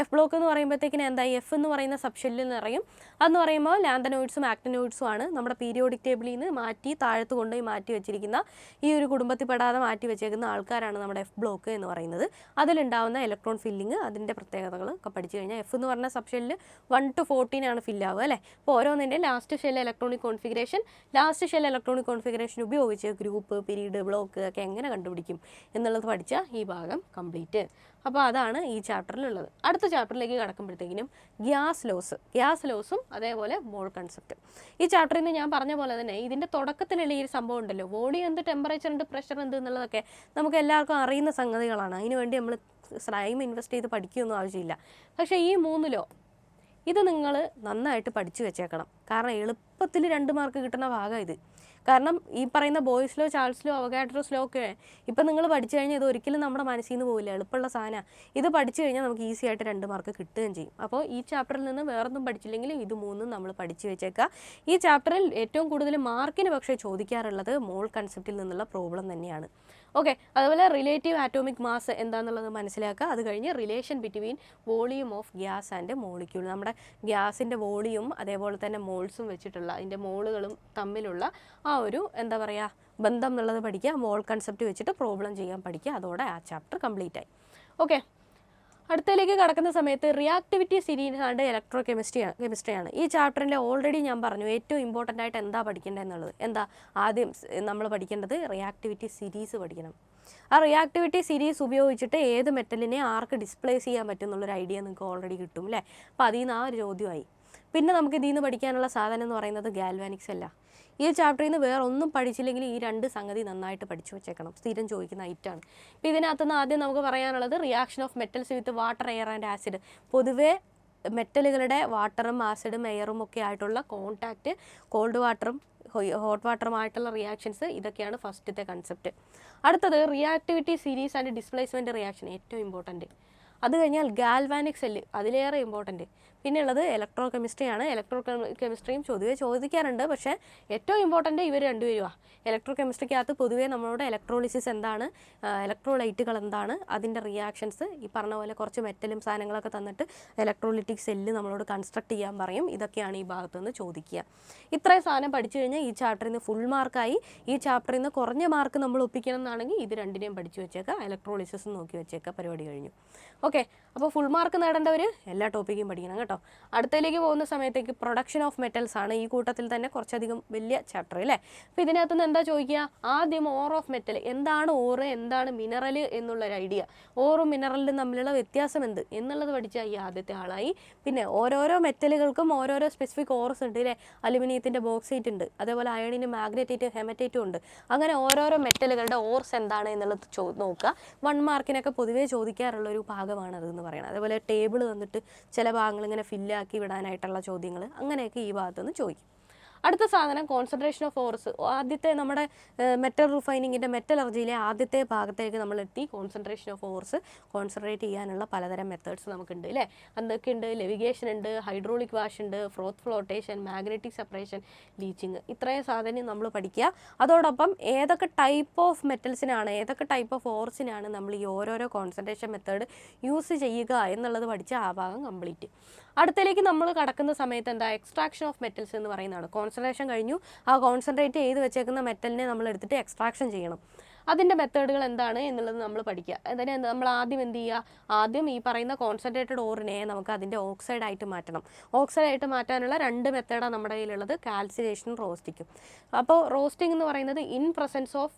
എന്ന് പറയുമ്പോഴത്തേക്കിന് എന്താ, എഫ് എന്ന് പറയുന്ന സബ് ഷെല്ലിൽ നിറയും. അതെന്ന് പറയുമ്പോൾ ലാന്തനോയിഡ്സും ആക്ടിനോയിഡ്സും ആണ്. നമ്മുടെ പീരിയോഡിക് ടേബിളിൽ നിന്ന് മാറ്റി താഴത്ത് കൊണ്ടുപോയി മാറ്റി വെച്ചിരിക്കുന്ന ഈ ഒരു കുടുംബത്തിൽ പെടാതെ മാറ്റി വെച്ചേക്കുന്ന ആൾക്കാരാണ് നമ്മുടെ എഫ് ബ്ലോക്ക് എന്ന് പറയുന്നത്. അതിലുണ്ടാവുന്ന ഇലക്ട്രോൺ ഫില്ലിങ്, അതിൻ്റെ പ്രത്യേകതകൾ ഒക്കെ പഠിച്ചു കഴിഞ്ഞാൽ എഫ് എന്ന് പറഞ്ഞ സബ് ഷെല്ലിൽ 1 to 14 ആണ് ഫില്ലാവുക അല്ലേ. അപ്പോൾ ഓരോന്നിൻ്റെ ലാസ്റ്റ് ഷെൽ ഇലക്ട്രോണിക് കോൺഫിഗറേഷൻ ഉപയോഗിച്ച് ഗ്രൂപ്പ്, പിരീഡ്, ബ്ലോക്ക് ഒക്കെ എങ്ങനെ കണ്ടുപിടിക്കും എന്നുള്ളത് പഠിച്ചാൽ ഈ ഭാഗം കംപ്ലീറ്റ്. അപ്പോൾ അതാണ് ഈ ചാപ്റ്ററിലുള്ളത്. അടുത്ത ചാപ്റ്ററിലേക്ക് കടക്കുമ്പോഴത്തേക്കിനും ഗ്യാസ് ലോസും അതേപോലെ മോൾ കൺസെപ്റ്റ്. ഈ ചാപ്റ്ററിൽ നിന്ന് ഞാൻ പറഞ്ഞ പോലെ തന്നെ ഇതിൻ്റെ തുടക്കത്തിലുള്ള ഈ സംഭവം ഉണ്ടല്ലോ, വോളിയം എന്ത്, ടെമ്പറേച്ചർ എന്ത്, പ്രഷർ എന്ത് എന്നുള്ളതൊക്കെ നമുക്ക് എല്ലാവർക്കും അറിയുന്ന സംഗതികളാണ്. അതിന് വേണ്ടി നമ്മൾ ടൈം ഇൻവെസ്റ്റ് ചെയ്ത് പഠിക്കുകയൊന്നും ആവശ്യമില്ല. പക്ഷേ ഈ 3 ലോ ഇത് നിങ്ങൾ നന്നായിട്ട് പഠിച്ചു വെച്ചേക്കണം. കാരണം എളുപ്പത്തിൽ 2 മാർക്ക് കിട്ടുന്ന ഭാഗം ഇത്. കാരണം ഈ പറയുന്ന Boyle's law, Charles law, Avogadro's law ഒക്കെ ഇപ്പം നിങ്ങൾ പഠിച്ചു കഴിഞ്ഞാൽ ഇത് ഒരിക്കലും നമ്മുടെ മനസ്സിൽ നിന്ന് പോവില്ല. എളുപ്പമുള്ള സാധനമാണ്. ഇത് പഠിച്ചു കഴിഞ്ഞാൽ നമുക്ക് ഈസി ആയിട്ട് 2 മാർക്ക് കിട്ടുകയും ചെയ്യും. അപ്പോൾ ഈ ചാപ്റ്ററിൽ നിന്ന് വേറൊന്നും പഠിച്ചില്ലെങ്കിലും ഇത് 3 നമ്മൾ പഠിച്ചു വെച്ചേക്കുക. ഈ ചാപ്റ്ററിൽ ഏറ്റവും കൂടുതൽ മാർക്കിന് പക്ഷേ ചോദിക്കാറുള്ളത് മോൾ കൺസെപ്റ്റിൽ നിന്നുള്ള പ്രോബ്ലം തന്നെയാണ്. ഓക്കെ, അതുപോലെ റിലേറ്റീവ് ആറ്റോമിക് മാസ് എന്താണെന്നുള്ളത് മനസ്സിലാക്കുക. അത് കഴിഞ്ഞ് relation between volume of gas and molecule, നമ്മുടെ ഗ്യാസിൻ്റെ വോളിയം അതേപോലെ തന്നെ മോൾസും വെച്ചിട്ടുള്ള അതിൻ്റെ മോളുകളും തമ്മിലുള്ള ആ ഒരു എന്താ പറയുക ബന്ധം എന്നുള്ളത് പഠിക്കുക. മോൾ കൺസെപ്റ്റ് വെച്ചിട്ട് പ്രോബ്ലം ചെയ്യാൻ പഠിക്കുക. അതോടെ ആ ചാപ്റ്റർ കംപ്ലീറ്റ് ആയി. ഓക്കെ, അടുത്തതിലേക്ക് കടക്കുന്ന സമയത്ത് റിയാക്ടിവിറ്റി സീരീസ് ആൻഡ് ഇലക്ട്രോ കെമിസ്ട്രിയാണ്. ഈ ചാപ്റ്ററിൻ്റെ ഓൾറെഡി ഞാൻ പറഞ്ഞു ഏറ്റവും ഇമ്പോർട്ടൻ്റ് ആയിട്ട് എന്താ പഠിക്കേണ്ടത് എന്നുള്ളത്. എന്താ ആദ്യം നമ്മൾ പഠിക്കേണ്ടത് റിയാക്ടിവിറ്റി സീരീസ് പഠിക്കണം. ആ റിയാക്ടിവിറ്റി സീരീസ് ഉപയോഗിച്ചിട്ട് ഏത് മെറ്റലിനെ ആർക്ക് ഡിസ്പ്ലേസ് ചെയ്യാൻ പറ്റും എന്നുള്ളൊരു ഐഡിയ നിങ്ങൾക്ക് ഓൾറെഡി കിട്ടും അല്ലേ. അപ്പോൾ അതിൽ നിന്ന് ആ ഒരു ചോദ്യമായി. പിന്നെ നമുക്ക് ഇതിൽ നിന്ന് പഠിക്കാനുള്ള സാധനം എന്ന് പറയുന്നത് ഗാൽവാനിക്സ് അല്ല. ഈ ചാപ്റ്ററിൽ നിന്ന് വേറെ ഒന്നും പഠിച്ചില്ലെങ്കിൽ ഈ 2 സംഗതി നന്നായിട്ട് പഠിച്ചു വെച്ചേക്കണം. സ്ഥിരം ചോദിക്കുന്ന ഐറ്റാണ്. ഇപ്പോൾ ഇതിനകത്തുനിന്ന് ആദ്യം നമുക്ക് പറയാനുള്ളത് reaction of metals with water, air and acid. പൊതുവേ മെറ്റലുകളുടെ വാട്ടറും ആസിഡും എയറും ഒക്കെ ആയിട്ടുള്ള കോൺടാക്റ്റ്, കോൾഡ് വാട്ടറും ഹോട്ട് വാട്ടറുമായിട്ടുള്ള റിയാക്ഷൻസ്, ഇതൊക്കെയാണ് ഫസ്റ്റത്തെ കൺസെപ്റ്റ്. അടുത്തത് reactivity series and displacement reaction, ഏറ്റവും ഇമ്പോർട്ടൻറ്റ്. അത് കഴിഞ്ഞാൽ ഗാൽവാനിക് സെല്ല്, അതിലേറെ ഇമ്പോർട്ടൻറ്റ്. പിന്നെ ഉള്ളത് ഇലക്ട്രോ കെമിസ്ട്രിയാണ്. ഇലക്ട്രോ കെമിസ്ട്രിയും പൊതുവെ ചോദിക്കാറുണ്ട്, പക്ഷേ ഏറ്റവും ഇമ്പോർട്ടൻ്റ് ഇവർ രണ്ടുപേരുമാണ്. ഇലക്ട്രോ കെമിസ്ട്രിക്കകത്ത് പൊതുവേ നമ്മളോട് ഇലക്ട്രോളിസിസ് എന്താണ്, ഇലക്ട്രോലൈറ്റുകൾ എന്താണ്, അതിൻ്റെ റിയാക്ഷൻസ്, ഈ പറഞ്ഞ പോലെ കുറച്ച് മെറ്റലും സാധനങ്ങളൊക്കെ തന്നിട്ട് ഇലക്ട്രോലിറ്റിക് സെല്ല് നമ്മളോട് കൺസ്ട്രക്ട് ചെയ്യാൻ പറയും. ഇതൊക്കെയാണ് ഈ ഭാഗത്ത് നിന്ന് ചോദിക്കുക. ഇത്രയും സാധനം പഠിച്ചു കഴിഞ്ഞാൽ ഈ ചാപ്റ്ററിൽ നിന്ന് ഫുൾ മാർക്കായി. ഈ ചാപ്റ്ററിൽ നിന്ന് കുറഞ്ഞ മാർക്ക് നമ്മൾ ഒപ്പിക്കണം എന്നാണെങ്കിൽ ഇത് രണ്ടിനെയും പഠിച്ചു വെച്ചേക്കുക, ഇലക്ട്രോളിസിസ് നോക്കി വെച്ചേക്കുക, പരിപാടി കഴിഞ്ഞു. ഓക്കെ, അപ്പോൾ ഫുൾ മാർക്ക് നേടേണ്ടവർ എല്ലാ ടോപ്പിക്കും പഠിക്കണം കേട്ടോ. അടുത്തതിലേക്ക് പോകുന്ന സമയത്തേക്ക് പ്രൊഡക്ഷൻ ഓഫ് മെറ്റൽസ് ആണ് ഈ കൂട്ടത്തിൽ തന്നെ കുറച്ചധികം വലിയ ചാപ്റ്റർ അല്ലേ. അപ്പോൾ ഇതിനകത്ത് നിന്ന് എന്താ ചോദിക്കുക, ആദ്യം ഓർ ഓഫ് മെറ്റൽ, എന്താണ് ഓറ്, എന്താണ് മിനറൽ എന്നുള്ളൊരു ഐഡിയ, ഓറും മിനറലിലും തമ്മിലുള്ള വ്യത്യാസം എന്ത് എന്നുള്ളത് പഠിച്ചാൽ ഈ ആദ്യത്തെ ആളായി. പിന്നെ ഓരോരോ മെറ്റലുകൾക്കും ഓരോരോ സ്പെസിഫിക് ഓർസ് ഉണ്ട് അല്ലേ. അലുമിനിയത്തിൻ്റെ ബോക്സൈറ്റ് ഉണ്ട്, അതേപോലെ അയണിന് മാഗ്നറ്റൈറ്റ് ഹെമറ്റൈറ്റും ഉണ്ട്. അങ്ങനെ ഓരോരോ മെറ്റലുകളുടെ ഓർസ് എന്താണ് എന്നുള്ളത് നോക്കുക. 1 മാർക്കിനൊക്കെ പൊതുവേ ചോദിക്കാറുള്ളൊരു ഭാഗമാണ് അതെന്ന് പറയുന്നത്. അതേപോലെ ടേബിൾ തന്നിട്ട് ചില ഭാഗങ്ങൾ ഇങ്ങനെ ഫില്ലാക്കി വിടാനായിട്ടുള്ള ചോദ്യങ്ങൾ, അങ്ങനെയൊക്കെ ഈ ഭാഗത്തുനിന്ന് ചോദിക്കും. അടുത്ത സാധനം കോൺസെൻട്രേഷൻ ഓഫ് ഓർസ്. ആദ്യത്തെ നമ്മുടെ മെറ്റൽ റിഫൈനിങ്ങിൻ്റെ മെറ്റലർജിയിലെ ആദ്യത്തെ ഭാഗത്തേക്ക് നമ്മൾ എത്തി. കോൺസെൻട്രേഷൻ ഓഫ് ഓർസ് കോൺസെൻട്രേറ്റ് ചെയ്യാനുള്ള പലതരം മെത്തേഡ്സ് നമുക്കുണ്ട് അല്ലേ. എന്തൊക്കെയുണ്ട്, ലെവിഗേഷൻ ഉണ്ട്, ഹൈഡ്രോളിക് വാഷ് ഉണ്ട്, ഫ്രോത്ത് ഫ്ലോട്ടേഷൻ, മാഗ്നറ്റിക് സെപ്പറേഷൻ, ലീച്ചിങ്, ഇത്രയും സാധനം നമ്മൾ പഠിക്കുക. അതോടൊപ്പം ഏതൊക്കെ ടൈപ്പ് ഓഫ് മെറ്റൽസിനാണ്, ഏതൊക്കെ ടൈപ്പ് ഓഫ് ഓർസിനാണ് നമ്മൾ ഈ ഓരോരോ കോൺസെൻട്രേഷൻ മെത്തേഡ് യൂസ് ചെയ്യുക എന്നുള്ളത് പഠിച്ച ആ ഭാഗം കംപ്ലീറ്റ്. അടുത്തതിലേക്ക് നമ്മൾ കടക്കുന്ന സമയത്ത് എന്താ, എക്സ്ട്രാക്ഷൻ ഓഫ് മെറ്റൽസ് എന്ന് പറയുന്നതാണ്. കോൺസെൻട്രേഷൻ കഴിഞ്ഞു, ആ കോൺസെൻട്രേറ്റ് ചെയ്ത് വെച്ചേക്കുന്ന മെറ്റലിനെ നമ്മൾ എടുത്തിട്ട് എക്സ്ട്രാക്ഷൻ ചെയ്യണം. അതിൻ്റെ മെത്തേഡുകൾ എന്താണ് എന്നുള്ളത് നമ്മൾ പഠിക്കുക. അതിന് നമ്മൾ ആദ്യം എന്ത് ചെയ്യുക, ആദ്യം ഈ പറയുന്ന കോൺസെൻട്രേറ്റഡ് ഓറിനെ നമുക്ക് അതിൻ്റെ ഓക്സൈഡായിട്ട് മാറ്റണം. ഓക്സൈഡായിട്ട് മാറ്റാനുള്ള 2 മെത്തേഡാണ് നമ്മുടെ കയ്യിലുള്ളത്, കാൽസിനേഷനും റോസ്റ്റിക്കും. അപ്പോൾ റോസ്റ്റിംഗ് എന്ന് പറയുന്നത് in presence of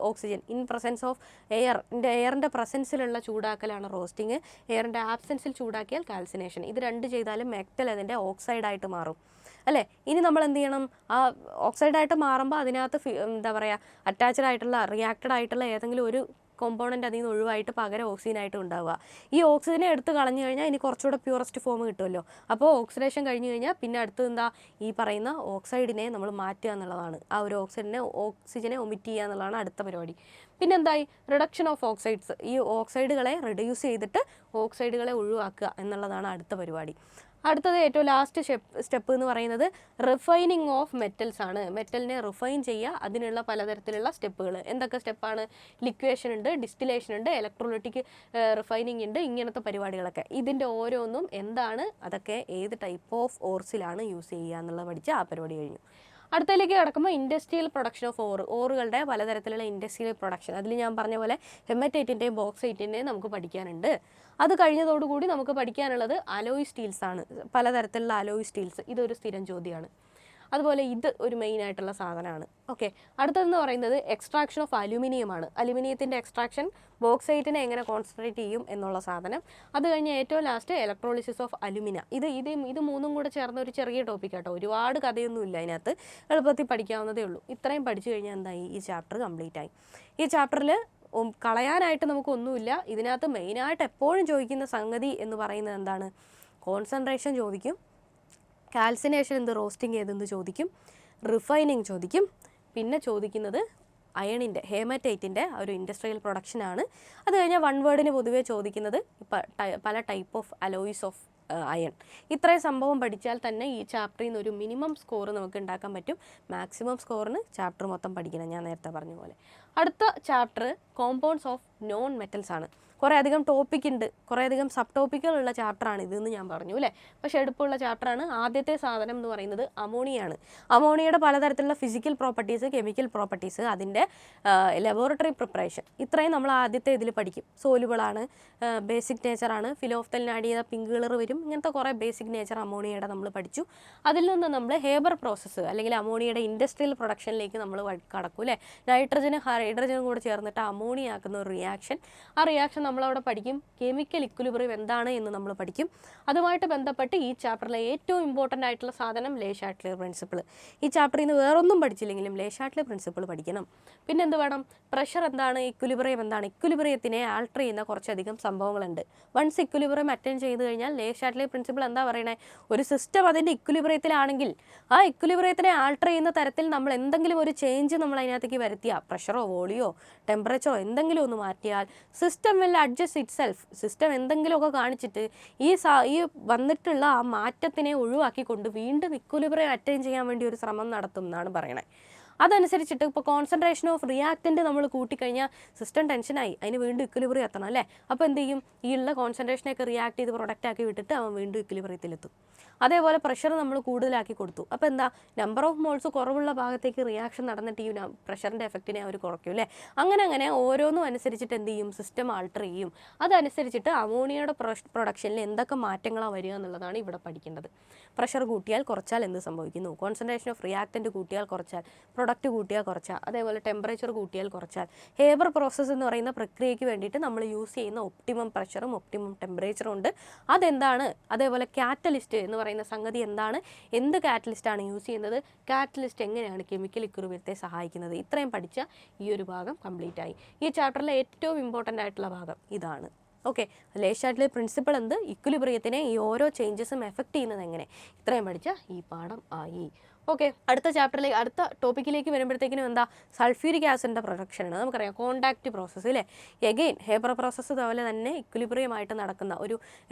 oxygen, in presence of എയറിൻ്റെ പ്രസൻസിലുള്ള ചൂടാക്കലാണ് റോസ്റ്റിംഗ്. എയറിൻ്റെ ആബ്സെൻസിൽ ചൂടാക്കിയാൽ കാൽസിനേഷൻ. ഇത് 2 ചെയ്താലും മെറ്റൽ അതിൻ്റെ ഓക്സൈഡായിട്ട് മാറും അല്ലേ. ഇനി നമ്മൾ എന്ത് ചെയ്യണം, ആ ഓക്സൈഡായിട്ട് മാറുമ്പോൾ അതിനകത്ത് എന്താ പറയുക, അറ്റാച്ച്ഡ് ആയിട്ടുള്ള റിയാക്റ്റഡ് ആയിട്ടുള്ള ഏതെങ്കിലും ഒരു കോമ്പോണൻ്റ് അതിൽ നിന്ന് ഒഴിവായിട്ട് പകരം ഓക്സിജനായിട്ട് ഉണ്ടാവുക. ഈ ഓക്സിജനെ എടുത്ത് കളഞ്ഞു കഴിഞ്ഞാൽ ഇനി കുറച്ചുകൂടെ പ്യൂറസ്റ്റ് ഫോം കിട്ടുമല്ലോ. അപ്പോൾ ഓക്സിഡേഷൻ കഴിഞ്ഞ് കഴിഞ്ഞാൽ പിന്നെ അടുത്ത് എന്താ, ഈ പറയുന്ന ഓക്സൈഡിനെ നമ്മൾ മാറ്റുക എന്നുള്ളതാണ്. ആ ഒരു ഓക്സിജനെ ഒമിറ്റ് ചെയ്യുക എന്നുള്ളതാണ് അടുത്ത പരിപാടി. പിന്നെ എന്തായി, റിഡക്ഷൻ ഓഫ് ഓക്സൈഡ്സ്, ഈ ഓക്സൈഡുകളെ റിഡ്യൂസ് ചെയ്തിട്ട് ഓക്സൈഡുകളെ ഒഴിവാക്കുക എന്നുള്ളതാണ് അടുത്ത പരിപാടി. അടുത്തത് ഏറ്റവും ലാസ്റ്റ് സ്റ്റെപ്പ് എന്ന് പറയുന്നത് റിഫൈനിങ് ഓഫ് മെറ്റൽസ് ആണ്. മെറ്റലിനെ റിഫൈൻ ചെയ്യുക, അതിനുള്ള പലതരത്തിലുള്ള സ്റ്റെപ്പുകൾ. എന്തൊക്കെ സ്റ്റെപ്പാണ്, ലിക്വേഷൻ ഉണ്ട്, ഡിസ്റ്റിലേഷൻ ഉണ്ട്, ഇലക്ട്രോലൈറ്റിക് റിഫൈനിങ് ഉണ്ട്, ഇങ്ങനത്തെ പരിപാടികളൊക്കെ. ഇതിൻ്റെ ഓരോന്നും എന്താണ്, അതൊക്കെ ഏത് ടൈപ്പ് ഓഫ് ഓർസിലാണ് യൂസ് ചെയ്യുക എന്നുള്ളത് പഠിച്ച് ആ പരിപാടി കഴിഞ്ഞു. അടുത്തതിലേക്ക് കിടക്കുമ്പോൾ ഇൻഡസ്ട്രിയൽ പ്രൊഡക്ഷൻ ഓഫ് ഓറുകളുടെ പലതരത്തിലുള്ള ഇൻഡസ്ട്രിയൽ പ്രൊഡക്ഷൻ. അതിൽ ഞാൻ പറഞ്ഞ പോലെ ഹെമറ്റൈറ്റിൻ്റെയും ബോക്സൈറ്റിൻ്റെയും നമുക്ക് പഠിക്കാനുണ്ട്. അത് കഴിഞ്ഞതോടുകൂടി നമുക്ക് പഠിക്കാനുള്ളത് അലോയ് സ്റ്റീൽസ് ആണ്, പലതരത്തിലുള്ള അലോയ് സ്റ്റീൽസ്. ഇതൊരു സ്ഥിരം ചോദ്യമാണ്. അതുപോലെ ഇത് ഒരു മെയിൻ ആയിട്ടുള്ള സാധനമാണ്. ഓക്കെ, അടുത്തതെന്ന് പറയുന്നത് എക്സ്ട്രാക്ഷൻ ഓഫ് അലുമിനിയമാണ്. അലുമിനിയത്തിൻ്റെ എക്സ്ട്രാക്ഷൻ, ബോക്സൈറ്റിനെ എങ്ങനെ കോൺസെൻട്രേറ്റ് ചെയ്യും എന്നുള്ള സാധനം. അത് കഴിഞ്ഞ് ഏറ്റവും ലാസ്റ്റ് ഇലക്ട്രോളിസിസ് ഓഫ് അലുമിന. ഇത് മൂന്നും കൂടെ ചേർന്ന ഒരു ചെറിയ ടോപ്പിക് കേട്ടോ, ഒരുപാട് കഥയൊന്നുമില്ല അതിനകത്ത്, എളുപ്പത്തിൽ പഠിക്കാവുന്നതേ ഉള്ളൂ. ഇത്രയും പഠിച്ചു കഴിഞ്ഞാൽ എന്തായി, ഈ ചാപ്റ്റർ കംപ്ലീറ്റ് ആയി. ഈ ചാപ്റ്ററിൽ കളയാനായിട്ട് നമുക്കൊന്നുമില്ല. ഇതിനകത്ത് മെയിനായിട്ട് എപ്പോഴും ചോദിക്കുന്ന സംഗതി എന്ന് പറയുന്നത് എന്താണ്, കോൺസെൻട്രേഷൻ ചോദിക്കും, കാൽസിനേഷൻ എന്ത്, റോസ്റ്റിംഗ് ഏതെന്ന് ചോദിക്കും, റിഫൈനിങ് ചോദിക്കും, പിന്നെ ചോദിക്കുന്നത് അയണിൻ്റെ ഹേമറ്റൈറ്റിൻ്റെ ഒരു ഇൻഡസ്ട്രിയൽ പ്രൊഡക്ഷനാണ്. അത് കഴിഞ്ഞാൽ 1 വേർഡിന് പൊതുവേ ചോദിക്കുന്നത് പല type of alloys of iron. ഇത്രയും സംഭവം പഠിച്ചാൽ തന്നെ ഈ ചാപ്റ്ററിൽ നിന്ന് ഒരു മിനിമം സ്കോർ നമുക്ക് ഉണ്ടാക്കാൻ പറ്റും. മാക്സിമം സ്കോറിന് ചാപ്റ്റർ മൊത്തം പഠിക്കണം, ഞാൻ നേരത്തെ പറഞ്ഞ പോലെ. അടുത്ത chapter compounds of non metals ആണ്. കുറേ അധികം ടോപ്പിക് ഉണ്ട്, കുറേ അധികം സബ് ടോപ്പിക്കുകളുള്ള ചാപ്റ്ററാണ് ഇതെന്ന് ഞാൻ പറഞ്ഞു അല്ലേ. പക്ഷേ എടുപ്പുള്ള ചാപ്റ്ററാണ്. ആദ്യത്തെ സാധനം എന്ന് പറയുന്നത് അമോണിയാണ്. അമോണിയയുടെ പലതരത്തിലുള്ള ഫിസിക്കൽ പ്രോപ്പർട്ടീസ്, കെമിക്കൽ പ്രോപ്പർട്ടീസ്, അതിൻ്റെ ലബോറട്ടറി പ്രിപ്പറേഷൻ, ഇത്രയും നമ്മൾ ആദ്യത്തെ ഇതിൽ പഠിക്കും. സോലുബിളാണ്, ബേസിക് നേച്ചറാണ്, ഫിലോഫ്തലിന് ആഡ് ചെയ്ത പിങ്ക് കളർ വരും, ഇങ്ങനത്തെ കുറേ ബേസിക് നേച്ചർ അമോണിയയുടെ നമ്മൾ പഠിച്ചു. അതിൽ നിന്ന് നമ്മൾ ഹേബർ പ്രോസസ്സ് അല്ലെങ്കിൽ അമോണിയയുടെ ഇൻഡസ്ട്രിയൽ പ്രൊഡക്ഷനിലേക്ക് നമ്മൾ കടക്കും അല്ലേ. നൈട്രജനും ഹൈഡ്രജനും കൂടെ ചേർന്നിട്ട് അമോണിയ ആക്കുന്ന ഒരു റിയാക്ഷൻ. ആ റിയാക്ഷൻ നമ്മളവിടെ പഠിക്കും. കെമിക്കൽ ഇക്വിലിബ്രിയം എന്താണ് എന്ന് നമ്മൾ പഠിക്കും. അതുമായിട്ട് ബന്ധപ്പെട്ട് ഈ ചാപ്റ്ററിലെ ഏറ്റവും ഇമ്പോർട്ടൻ്റ് ആയിട്ടുള്ള സാധനം ലേ ഷാട്ട്ലർ പ്രിൻസിപ്പിൾ. ഈ ചാപ്റ്ററിൽ നിന്ന് വേറൊന്നും പഠിച്ചില്ലെങ്കിലും ലേ ഷാട്ട്ലർ പ്രിൻസിപ്പിൾ പഠിക്കണം. പിന്നെ എന്ത് വേണം, പ്രഷർ എന്താണ്, ഇക്വിലിബ്രിയം എന്താണ്, ഇക്വിലിബ്രിയത്തിനെ ആൾട്ടർ ചെയ്യുന്ന കുറച്ചധികം സംഭവങ്ങളുണ്ട്. വൺസ് ഇക്വിലിബ്രിയം അറ്റൻഡ് ചെയ്ത് കഴിഞ്ഞാൽ ലേ ഷാട്ട്ലർ പ്രിൻസിപ്പിൾ എന്താ പറയണേ, ഒരു സിസ്റ്റം അതിൻ്റെ ഇക്വിലിബ്രിയത്തിലാണെങ്കിൽ ആ ഇക്വിലിബ്രിയത്തിനെ ആൾട്ടർ ചെയ്യുന്ന തരത്തിൽ നമ്മൾ എന്തെങ്കിലും ഒരു ചേഞ്ച് നമ്മൾ അതിനകത്തേക്ക് വരുത്തിയാൽ, പ്രഷറോ വോളിയോ ടെമ്പറേച്ചറോ എന്തെങ്കിലും ഒന്ന് മാറ്റിയാൽ system will adjust it self. System എന്തെങ്കിലുമൊക്കെ കാണിച്ചിട്ട് ഈ വന്നിട്ടുള്ള ആ മാറ്റത്തിനെ ഒഴിവാക്കിക്കൊണ്ട് വീണ്ടും ഇക്വിലിബ്രിയം അറ്റൈൻ ചെയ്യാൻ വേണ്ടി ഒരു ശ്രമം നടത്തും എന്നാണ് പറയണേ. അതനുസരിച്ചിട്ട് ഇപ്പോൾ കോൺസെൻട്രേഷൻ ഓഫ് റിയാക്റ്റൻ്റ് നമ്മൾ കൂട്ടിക്കഴിഞ്ഞാൽ സിസ്റ്റം ടെൻഷനായി, അതിന് വീണ്ടും ഇക്വിലിബ്രിയം എത്തണം അല്ലേ. അപ്പോൾ എന്ത് ചെയ്യും, ഈ ഉള്ള കോൺസെൻട്രേഷനൊക്കെ റിയാക്ട് ചെയ്ത് പ്രൊഡക്റ്റ് ആക്കി വിട്ടിട്ട് അവൻ വീണ്ടും ഇക്വിലിബ്രിയത്തിലെത്തും. അതേപോലെ പ്രഷർ നമ്മൾ കൂടുതലാക്കി കൊടുത്തു, അപ്പോൾ എന്താ, നമ്പർ ഓഫ് മോൾസ് കുറവുള്ള ഭാഗത്തേക്ക് റിയാക്ഷൻ നടന്നിട്ട് ഈ പ്രഷറിൻ്റെ എഫക്റ്റിനെ അവർ കുറയ്ക്കും അല്ലേ. അങ്ങനെ ഓരോന്നും അനുസരിച്ചിട്ട് എന്ത് ചെയ്യും, സിസ്റ്റം ആൾട്ടർ ചെയ്യും. അതനുസരിച്ചിട്ട് അമോണിയയുടെ പ്രൊഡക്ഷനിൽ എന്തൊക്കെ മാറ്റങ്ങളാണ് വരിക എന്നുള്ളതാണ് ഇവിടെ പഠിക്കേണ്ടത്. പ്രഷർ കൂട്ടിയാൽ കുറച്ചാൽ എന്ത് സംഭവിക്കുന്നു, കോൺസെൻട്രേഷൻ ഓഫ് റിയാക്റ്റൻ്റ് കൂട്ടിയാൽ കുറച്ചാൽ, പ്രൊഡക്റ്റ് കൂട്ടിയാൽ കുറച്ചാൽ, അതേപോലെ ടെമ്പറേച്ചർ കൂട്ടിയാൽ കുറച്ചാൽ. ഹേബർ പ്രോസസ്സ് എന്ന് പറയുന്ന പ്രക്രിയയ്ക്ക് വേണ്ടിയിട്ട് നമ്മൾ യൂസ് ചെയ്യുന്ന ഒപ്റ്റിമം പ്രഷറും ഒപ്റ്റിമം ടെമ്പറേച്ചറും ഉണ്ട്. അതെന്താണ്, അതേപോലെ കാറ്റലിസ്റ്റ് എന്ന് പറയുന്ന സംഗതി എന്താണ്, എന്ത് കാറ്റലിസ്റ്റാണ് യൂസ് ചെയ്യുന്നത്, കാറ്റലിസ്റ്റ് എങ്ങനെയാണ് കെമിക്കൽ ഇക്വിലിബ്രിയത്തെ സഹായിക്കുന്നത്, ഇത്രയും പഠിച്ച ഈ ഒരു ഭാഗം കംപ്ലീറ്റ് ആയി. ഈ ചാപ്റ്ററിലെ ഏറ്റവും ഇമ്പോർട്ടൻ്റ് ആയിട്ടുള്ള ഭാഗം ഇതാണ്. ഓക്കെ, ലേശാട്ടിലെ പ്രിൻസിപ്പിൾ എന്ത്, ഇക്വിലിബ്രിയത്തിനെ ഈ ഓരോ ചേഞ്ചസും എഫക്റ്റ് ചെയ്യുന്നത് എങ്ങനെ, ഇത്രയും പഠിച്ച ഈ പാഠം ആയി. ഓക്കെ, അടുത്ത ചാപ്റ്ററിലേക്ക് അടുത്ത ടോപ്പിക്കിലേക്ക് വരുമ്പോഴത്തേക്കിനും എന്താ, സൾഫ്യൂരിക് ആസിഡിൻ്റെ പ്രൊഡക്ഷനാണ്. നമുക്കറിയാം കോണ്ടാക്റ്റ് പ്രോസസ്സ് അല്ലേ. എഗെയിൻ ഹേബർ പ്രോസസ്സ് പോലെ തന്നെ ഇക്വിലിബ്രിയമായിട്ട് നടക്കുന്ന ഒരു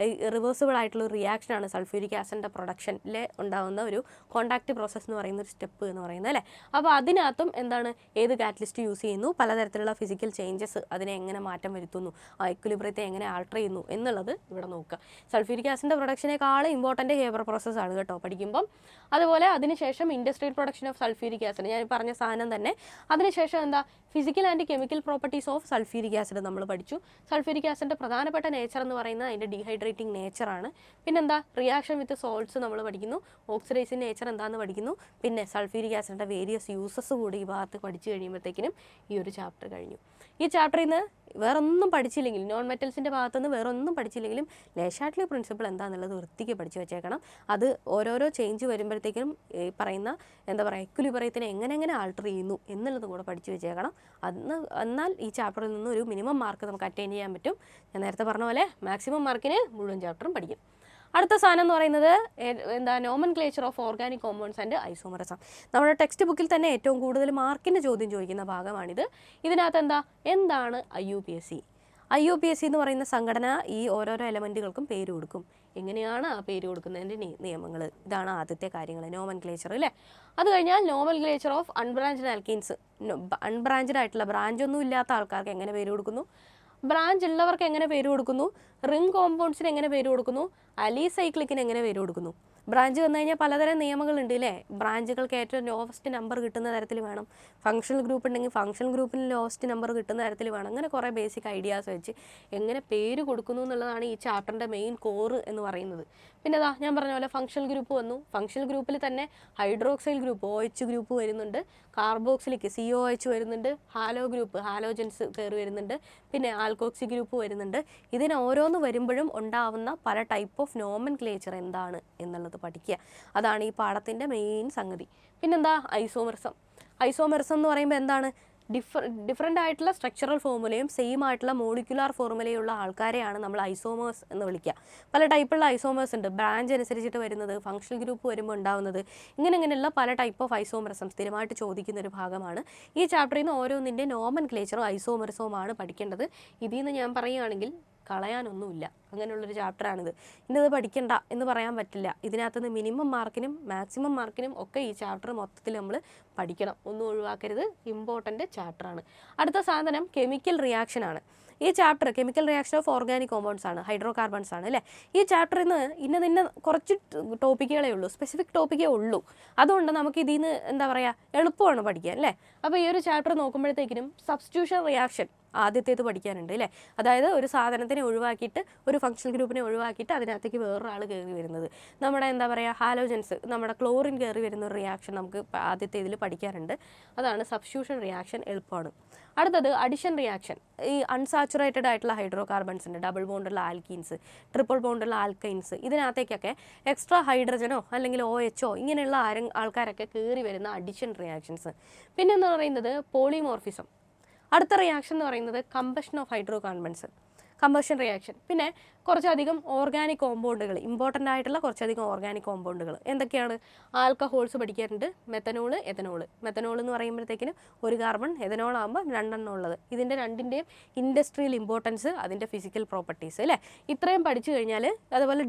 റിവേഴ്സിബിൾ ആയിട്ടുള്ള ഒരു റിയാക്ഷനാണ് സൾഫ്യൂരിക് ആസിഡിൻ്റെ പ്രൊഡക്ഷനിൽ ഉണ്ടാകുന്ന ഒരു കോണ്ടാക്റ്റ് പ്രോസസ്സ് എന്ന് പറയുന്ന ഒരു സ്റ്റെപ്പ് എന്ന് പറയുന്നത് അല്ലേ. അപ്പോൾ അതിനകത്തും എന്താണ്, ഏത് കാറ്റലിസ്റ്റ് യൂസ് ചെയ്യുന്നു, പലതരത്തിലുള്ള ഫിസിക്കൽ ചേഞ്ചസ് അതിനെ എങ്ങനെ മാറ്റം വരുത്തുന്നു, ആ ഇക്വിലിബ്രിയത്തെ എങ്ങനെ ആൾട്ടർ ചെയ്യുന്നു എന്നുള്ളത് ഇവിടെ നോക്കുക. സൾഫ്യൂരിക് ആസിഡിൻ്റെ പ്രൊഡക്ഷനേക്കാൾ ഇമ്പോർട്ടൻ്റ് ഹേബർ പ്രോസസ്സാണ് കേട്ടോ പഠിക്കുമ്പം. അതുപോലെ അതിനുശേഷം industrial production of sulphuric acid, ഞാൻ പറഞ്ഞ സാധനം തന്നെ. അതിനുശേഷം എന്താ, physical and chemical properties of sulphuric acid നമ്മൾ പഠിച്ചു. സൾഫ്യൂരിക് ആസിഡിൻ്റെ പ്രധാനപ്പെട്ട നേച്ചർ എന്ന് പറയുന്നത് അതിൻ്റെ ഡീഹൈഡ്രേറ്റിംഗ് നേച്ചറാണ്. പിന്നെന്താ, റിയാക്ഷൻ വിത്ത് സോൾട്ട്സ് നമ്മൾ പഠിക്കുന്നു, ഓക്സിഡൈസിങ് നേച്ചർ എന്താണെന്ന് പഠിക്കുന്നു. പിന്നെ സൾഫ്യൂരിക് ആസിഡിൻ്റെ വേരിയസ് യൂസസ് കൂടി ഈ ഭാഗത്ത് പഠിച്ചു കഴിയുമ്പോഴത്തേക്കിനും ഈ ഒരു ചാപ്റ്റർ കഴിഞ്ഞു. ഈ ചാപ്റ്ററിൽ നിന്ന് വേറൊന്നും പഠിച്ചില്ലെങ്കിലും, നോൺ മെറ്റൽസിൻ്റെ ഭാഗത്തുനിന്ന് വേറൊന്നും പഠിച്ചില്ലെങ്കിലും ലേശാട്ടിലെ പ്രിൻസിപ്പിൾ എന്താണെന്നുള്ളത് വൃത്തിക്ക് പഠിച്ചു വെച്ചേക്കണം. അത് ഓരോരോ ചേഞ്ച് വരുമ്പോഴത്തേക്കും ഈ പറയുന്ന എന്താ പറയുക, ഇക്വിലിബ്രിയത്തിനെ എങ്ങനെ ആൾട്ടർ ചെയ്യുന്നു എന്നുള്ളത് കൂടെ പഠിച്ചു വെച്ചേക്കണം. എന്നാൽ ഈ ചാപ്റ്ററിൽ നിന്ന് ഒരു മിനിമം മാർക്ക് നമുക്ക് അറ്റൈൻ ചെയ്യാൻ പറ്റും. ഞാൻ നേരത്തെ പറഞ്ഞ പോലെ മാക്സിമം മാർക്കിന് മുഴുവൻ ചാപ്റ്ററും പഠിക്കും. അടുത്ത സാധനം എന്ന് പറയുന്നത് എന്താ, nomenclature of organic compounds and isomerism. നമ്മുടെ ടെക്സ്റ്റ് ബുക്കിൽ തന്നെ ഏറ്റവും കൂടുതൽ മാർക്കിന് ചോദ്യം ചോദിക്കുന്ന ഭാഗമാണിത്. ഇതിനകത്ത് എന്താണ് IUPAC? IUPAC എന്ന് പറയുന്ന സംഘടന ഈ ഓരോരോ എലമെൻറ്റുകൾക്കും പേര് കൊടുക്കും. എങ്ങനെയാണ് ആ പേര് കൊടുക്കുന്നതിൻ്റെ നിയമങ്ങൾ, ഇതാണ് ആദ്യത്തെ കാര്യങ്ങൾ, നോമൻക്ലേച്ചർ അല്ലേ. അത് കഴിഞ്ഞാൽ nomenclature of unbranched alkenes. Unbranched ആയിട്ടുള്ള, ബ്രാഞ്ചൊന്നും ഇല്ലാത്ത ആൾക്കാർക്ക് എങ്ങനെ പേര് കൊടുക്കുന്നു, ബ്രാഞ്ച് ഉള്ളവർക്ക് എങ്ങനെ പേര് കൊടുക്കുന്നു, റിംഗ് കോമ്പൗണ്ട്സിന് എങ്ങനെ പേര് കൊടുക്കുന്നു, അലിസൈക്ലിക്കിന് എങ്ങനെ പേര് കൊടുക്കുന്നു. ബ്രാഞ്ച് വന്നു കഴിഞ്ഞാൽ പലതരം നിയമങ്ങളുണ്ട് അല്ലേ. ബ്രാഞ്ചുകൾക്ക് ഏറ്റവും ലോവസ്റ്റ് നമ്പർ കിട്ടുന്ന തരത്തിൽ വേണം. ഫംഗ്ഷണൽ ഗ്രൂപ്പ് ഉണ്ടെങ്കിൽ ഫംഗ്ഷണൽ ഗ്രൂപ്പിന് ലോവസ്റ്റ് നമ്പർ കിട്ടുന്ന തരത്തിൽ വേണം. അങ്ങനെ കുറേ ബേസിക് ഐഡിയാസ് വെച്ച് എങ്ങനെ പേര് കൊടുക്കുന്നു എന്നുള്ളതാണ് ഈ ചാപ്റ്ററിൻ്റെ മെയിൻ കോർ എന്ന് പറയുന്നത്. പിന്നെ ഞാൻ പറഞ്ഞ പോലെ ഫംഗ്ഷണൽ ഗ്രൂപ്പ് വന്നു. ഫംഗ്ഷണൽ ഗ്രൂപ്പിൽ തന്നെ ഹൈഡ്രോക്സൈൽ ഗ്രൂപ്പ് OH ഗ്രൂപ്പ് വരുന്നുണ്ട്, കാർബോക്സിലിക് COH വരുന്നുണ്ട്, ഹാലോ ഗ്രൂപ്പ് ഹാലോജൻസ് കയറി വരുന്നുണ്ട്, പിന്നെ ആൽക്കോക്സി ഗ്രൂപ്പ് വരുന്നുണ്ട്. ഇതിന് ഓരോന്ന് വരുമ്പോഴും ഉണ്ടാവുന്ന പല ടൈപ്പ് ഓഫ് നോമൻക്ലേച്ചർ എന്താണ് എന്നുള്ളത് പഠിക്കുക. അതാണ് ഈ പാഠത്തിൻ്റെ മെയിൻ സംഗതി. പിന്നെന്താ, ഐസോമെറിസം എന്ന് പറയുമ്പോൾ എന്താണ്, ഡിഫറെൻ്റ് ആയിട്ടുള്ള സ്ട്രക്ചറൽ ഫോർമുലയും സെയിം ആയിട്ടുള്ള മോളിക്കുലാർ ഫോർമുലയുള്ള ആൾക്കാരെയാണ് നമ്മൾ ഐസോമേഴ്സ് എന്ന് വിളിക്കുക. പല ടൈപ്പുള്ള ഐസോമേഴ്സ് ഉണ്ട്, ബ്രാഞ്ച് അനുസരിച്ചിട്ട് വരുന്നത്, ഫംഗ്ഷണൽ ഗ്രൂപ്പ് വരുമ്പോൾ ഉണ്ടാവുന്നത്, ഇങ്ങനെയുള്ള പല ടൈപ്പ് ഓഫ് ഐസോമറിസം സ്ഥിരമായിട്ട് ചോദിക്കുന്ന ഒരു ഭാഗമാണ്. ഈ ചാപ്റ്ററിൽ നിന്ന് ഓരോന്നിൻ്റെ നോമൻക്ലേച്ചറും ഐസോമറിസവുമാണ് പഠിക്കേണ്ടത്. ഇതിൽ നിന്ന് ഞാൻ പറയുകയാണെങ്കിൽ കളയാനൊന്നുമില്ല, അങ്ങനെയുള്ളൊരു ചാപ്റ്ററാണിത്. ഇന്നത് പഠിക്കണ്ട എന്ന് പറയാൻ പറ്റില്ല. ഇതിനകത്തുനിന്ന് മിനിമം മാർക്കിനും മാക്സിമം മാർക്കിനും ഒക്കെ ഈ ചാപ്റ്റർ മൊത്തത്തിൽ നമ്മൾ പഠിക്കണം, ഒന്നും ഒഴിവാക്കരുത്. ഇമ്പോർട്ടൻ്റ് ചാപ്റ്ററാണ്. അടുത്ത സാധനം കെമിക്കൽ റിയാക്ഷനാണ്. ഈ chapter chemical reaction of organic compounds ആണ്, ഹൈഡ്രോ കാർബൺസ് ആണ് അല്ലേ. ഈ ചാപ്റ്ററിൽ നിന്ന് ഇന്ന കുറച്ച് ടോപ്പിക്കുകളേ ഉള്ളൂ, സ്പെസിഫിക് ടോപ്പിക്കേ ഉള്ളൂ. അതുകൊണ്ട് നമുക്ക് ഇതിൽ നിന്ന് എന്താ പറയുക, എളുപ്പമാണ് പഠിക്കാൻ അല്ലേ. അപ്പോൾ ഈ ഒരു ചാപ്റ്റർ നോക്കുമ്പോഴത്തേക്കിനും സബ്സ്റ്റിറ്റ്യൂഷൻ റിയാക്ഷൻ ആദ്യത്തേത് പഠിക്കാനുണ്ട് അല്ലേ. അതായത് ഒരു സാധനത്തിനെ ഒഴിവാക്കിയിട്ട്, ഒരു ഫംഗ്ഷണൽ ഗ്രൂപ്പിനെ ഒഴിവാക്കിയിട്ട് അതിനകത്തേക്ക് വേറൊരാൾ കയറി വരുന്നത്, നമ്മുടെ എന്താ പറയുക ഹാലോജൻസ്, നമ്മുടെ ക്ലോറിൻ കയറി വരുന്ന ഒരു റിയാക്ഷൻ നമുക്ക് ആദ്യത്തെ ഇതിൽ പഠിക്കാനുണ്ട്. അതാണ് സബ്സ്റ്റിറ്റ്യൂഷൻ റിയാക്ഷൻ, എളുപ്പമാണ്. അടുത്തത് അഡിഷൻ റിയാക്ഷൻ. ഈ അൺസാച്ചുറേറ്റഡ് ആയിട്ടുള്ള ഹൈഡ്രോ കാർബൺസ് ഉണ്ട്, ഡബിൾ ബോണ്ടുള്ള ആൽക്കീൻസ്, ട്രിപ്പിൾ ബോണ്ടുള്ള ആൽക്കൈൻസ്, ഇതിനകത്തേക്കൊക്കെ എക്സ്ട്രാ ഹൈഡ്രജനോ അല്ലെങ്കിൽ OH ഇങ്ങനെയുള്ള ആൾക്കാരൊക്കെ കയറി വരുന്ന അഡിഷൻ റിയാക്ഷൻസ്. പിന്നെ എന്ന് പറയുന്നത് പോളിമോർഫിസം. അടുത്ത റിയാക്ഷൻ എന്ന് പറയുന്നത് combustion of hydro carbons. Combustion reaction. പിന്നെ കുറച്ചധികം ഓർഗാനിക് കോമ്പൗണ്ടുകൾ, ഇമ്പോർട്ടൻ്റ് ആയിട്ടുള്ള കുറച്ചധികം ഓർഗാനിക് കോമ്പൗണ്ടുകൾ എന്തൊക്കെയാണ്? ആൽക്കഹോൾസ് പഠിക്കാറുണ്ട്, മെത്തനോൾ, എഥനോൾ. മെത്തനോൾ എന്ന് പറയുമ്പോഴത്തേക്കിനും ഒരു കാർബൺ, എഥനോൾ ആകുമ്പോൾ രണ്ടെണ്ണം ഉള്ളത്. ഇതിൻ്റെ രണ്ടിൻ്റെയും ഇൻഡസ്ട്രിയൽ ഇമ്പോർട്ടൻസ്, അതിൻ്റെ ഫിസിക്കൽ പ്രോപ്പർട്ടീസ് അല്ലേ, ഇത്രയും പഠിച്ചു കഴിഞ്ഞാൽ, അതുപോലെ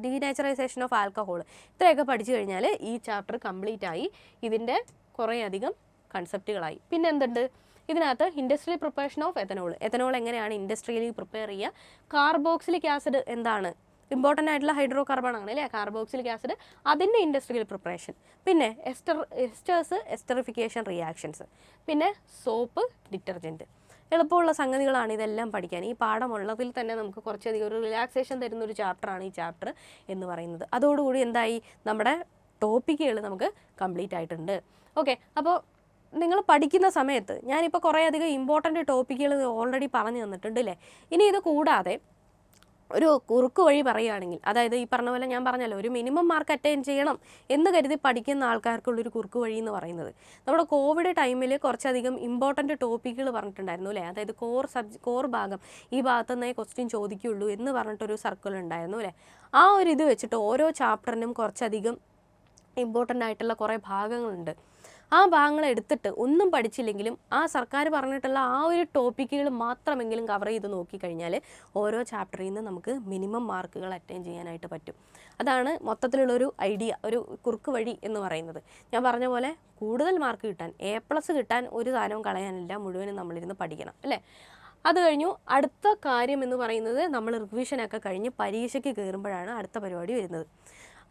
ഡീനേച്ചറൈസേഷൻ ഓഫ് ആൽക്കഹോൾ, ഇത്രയൊക്കെ പഠിച്ചു കഴിഞ്ഞാൽ ഈ ചാപ്റ്റർ കംപ്ലീറ്റ് ആയി. ഇതിൻ്റെ കുറേയധികം കൺസെപ്റ്റുകളായി. പിന്നെ എന്തുണ്ട് ഇതിനകത്ത്? Industrial preparation of ethanol. Ethanol എങ്ങനെയാണ് ഇൻഡസ്ട്രിയലി പ്രിപ്പയർ ചെയ്യുക? കാർബോക്സിലിക് ആസിഡ് എന്താണ്? ഇമ്പോർട്ടൻ്റ് ആയിട്ടുള്ള ഹൈഡ്രോ കാർബൺ ആണ് അല്ലേ കാർബോക്സിലിക് ആസിഡ്, അതിൻ്റെ ഇൻഡസ്ട്രിയൽ പ്രിപ്പറേഷൻ. പിന്നെ എസ്റ്റേഴ്സ്, എസ്റ്ററിഫിക്കേഷൻ റിയാക്ഷൻസ്. പിന്നെ സോപ്പ്, ഡിറ്റർജൻറ്റ്. എളുപ്പമുള്ള സംഗതികളാണ് ഇതെല്ലാം പഠിക്കാൻ. ഈ പാഠമുള്ളതിൽ തന്നെ നമുക്ക് കുറച്ചധികം ഒരു റിലാക്സേഷൻ തരുന്ന ഒരു ചാപ്റ്ററാണ് ഈ ചാപ്റ്റർ എന്ന് പറയുന്നത്. അതോടുകൂടി എന്തായി? നമ്മുടെ ടോപ്പിക്കുകൾ നമുക്ക് കംപ്ലീറ്റ് ആയിട്ടുണ്ട്. ഓക്കെ, അപ്പോൾ നിങ്ങൾ പഠിക്കുന്ന സമയത്ത് ഞാനിപ്പോൾ കുറേ അധികം ഇമ്പോർട്ടൻ്റ് ടോപ്പിക്കുകൾ ഓൾറെഡി പറഞ്ഞു തന്നിട്ടുണ്ട് അല്ലേ. ഇനി ഇത് കൂടാതെ ഒരു കുറുക്ക് വഴി പറയുകയാണെങ്കിൽ, അതായത് ഈ പറഞ്ഞ പോലെ ഞാൻ പറഞ്ഞല്ലോ, ഒരു മിനിമം മാർക്ക് അറ്റൈൻ ചെയ്യണം എന്ന് കരുതി പഠിക്കുന്ന ആൾക്കാർക്കുള്ളൊരു കുറുക്ക് വഴി എന്ന് പറയുന്നത്, നമ്മുടെ കോവിഡ് ടൈമിൽ കുറച്ചധികം ഇമ്പോർട്ടൻ്റ് ടോപ്പിക്കുകൾ പറഞ്ഞിട്ടുണ്ടായിരുന്നു അല്ലേ. അതായത് കോർ ഭാഗം, ഈ ഭാഗത്തുനിന്നേ ക്വസ്റ്റ്യൻ ചോദിക്കുകയുള്ളൂ എന്ന് പറഞ്ഞിട്ടൊരു സർക്കിൾ ഉണ്ടായിരുന്നു അല്ലേ. ആ ഒരു ഇത് വെച്ചിട്ട് ഓരോ ചാപ്റ്ററിനും കുറച്ചധികം ഇമ്പോർട്ടൻ്റ് ആയിട്ടുള്ള കുറേ ഭാഗങ്ങളുണ്ട്. ആ ഭാഗങ്ങൾ എടുത്തിട്ട് ഒന്നും പഠിച്ചില്ലെങ്കിലും ആ സർക്കാർ പറഞ്ഞിട്ടുള്ള ആ ഒരു ടോപ്പിക്കുകൾ മാത്രമെങ്കിലും കവർ ചെയ്ത് നോക്കിക്കഴിഞ്ഞാൽ ഓരോ ചാപ്റ്ററിൽ നിന്ന് നമുക്ക് മിനിമം മാർക്കുകൾ അറ്റൈൻ ചെയ്യാനായിട്ട് പറ്റും. അതാണ് മൊത്തത്തിലുള്ളൊരു ഐഡിയ, ഒരു കുറുക്ക് വഴി എന്ന് പറയുന്നത്. ഞാൻ പറഞ്ഞ പോലെ കൂടുതൽ മാർക്ക് കിട്ടാൻ, A+ കിട്ടാൻ ഒരു സാധനവും കളയാനില്ല, മുഴുവനും നമ്മളിരുന്ന് പഠിക്കണം അല്ലേ. അത് കഴിഞ്ഞു. അടുത്ത കാര്യം എന്ന് പറയുന്നത്, നമ്മൾ റിവിഷനൊക്കെ കഴിഞ്ഞ് പരീക്ഷയ്ക്ക് കയറുമ്പോഴാണ് അടുത്ത പരിപാടി വരുന്നത്.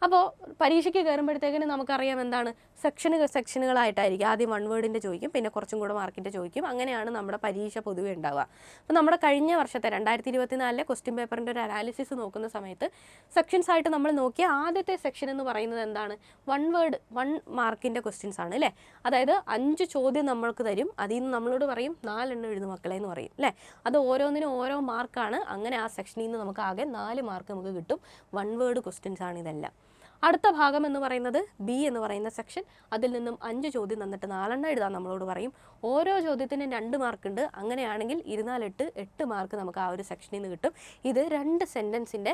അപ്പോൾ പരീക്ഷയ്ക്ക് കയറുമ്പോഴത്തേക്കിന് നമുക്കറിയാം എന്താണ്, സെക്ഷനുകളായിട്ടായിരിക്കും. ആദ്യം 1 വേർഡിൻ്റെ ചോദിക്കും, പിന്നെ കുറച്ചും കൂടെ മാർക്കിൻ്റെ ചോദിക്കും. അങ്ങനെയാണ് നമ്മുടെ പരീക്ഷ പൊതുവെ ഉണ്ടാവുക. അപ്പോൾ നമ്മുടെ കഴിഞ്ഞ വർഷത്തെ 2024 ക്വസ്റ്റ്യൻ പേപ്പറിൻ്റെ ഒരു അനാലിസിസ് നോക്കുന്ന സമയത്ത് സെക്ഷൻസ് ആയിട്ട് നമ്മൾ നോക്കിയ ആദ്യത്തെ സെക്ഷൻ എന്ന് പറയുന്നത് എന്താണ്? 1 വേർഡ് 1 മാർക്കിൻ്റെ ക്വസ്റ്റ്യൻസ് ആണ് അല്ലേ. അതായത് 5 ചോദ്യം നമ്മൾക്ക് തരും, അതിൽ നിന്ന് നമ്മളോട് പറയും 4 എണ്ണം എഴുതും മക്കളെ എന്ന് പറയും അല്ലേ. അത് ഓരോന്നിനും ഓരോ മാർക്കാണ്. അങ്ങനെ ആ സെക്ഷനിൽ നിന്ന് നമുക്ക് ആകെ 4 മാർക്ക് നമുക്ക് കിട്ടും. 1 വേർഡ് ക്വസ്റ്റ്യൻസ് ആണ് ഇതെല്ലാം. അടുത്ത ഭാഗം എന്ന് പറയുന്നത് B എന്ന് പറയുന്ന സെക്ഷൻ. അതിൽ നിന്നും 5 ചോദ്യം തന്നിട്ട് 4 എണ്ണം എഴുതാൻ നമ്മളോട് പറയും. ഓരോ ചോദ്യത്തിനും 2 മാർക്കുണ്ട്. അങ്ങനെയാണെങ്കിൽ 8 മാർക്ക് നമുക്ക് ആ ഒരു സെക്ഷനിൽ നിന്ന് കിട്ടും. ഇത് 2 സെൻറ്റൻസിൻ്റെ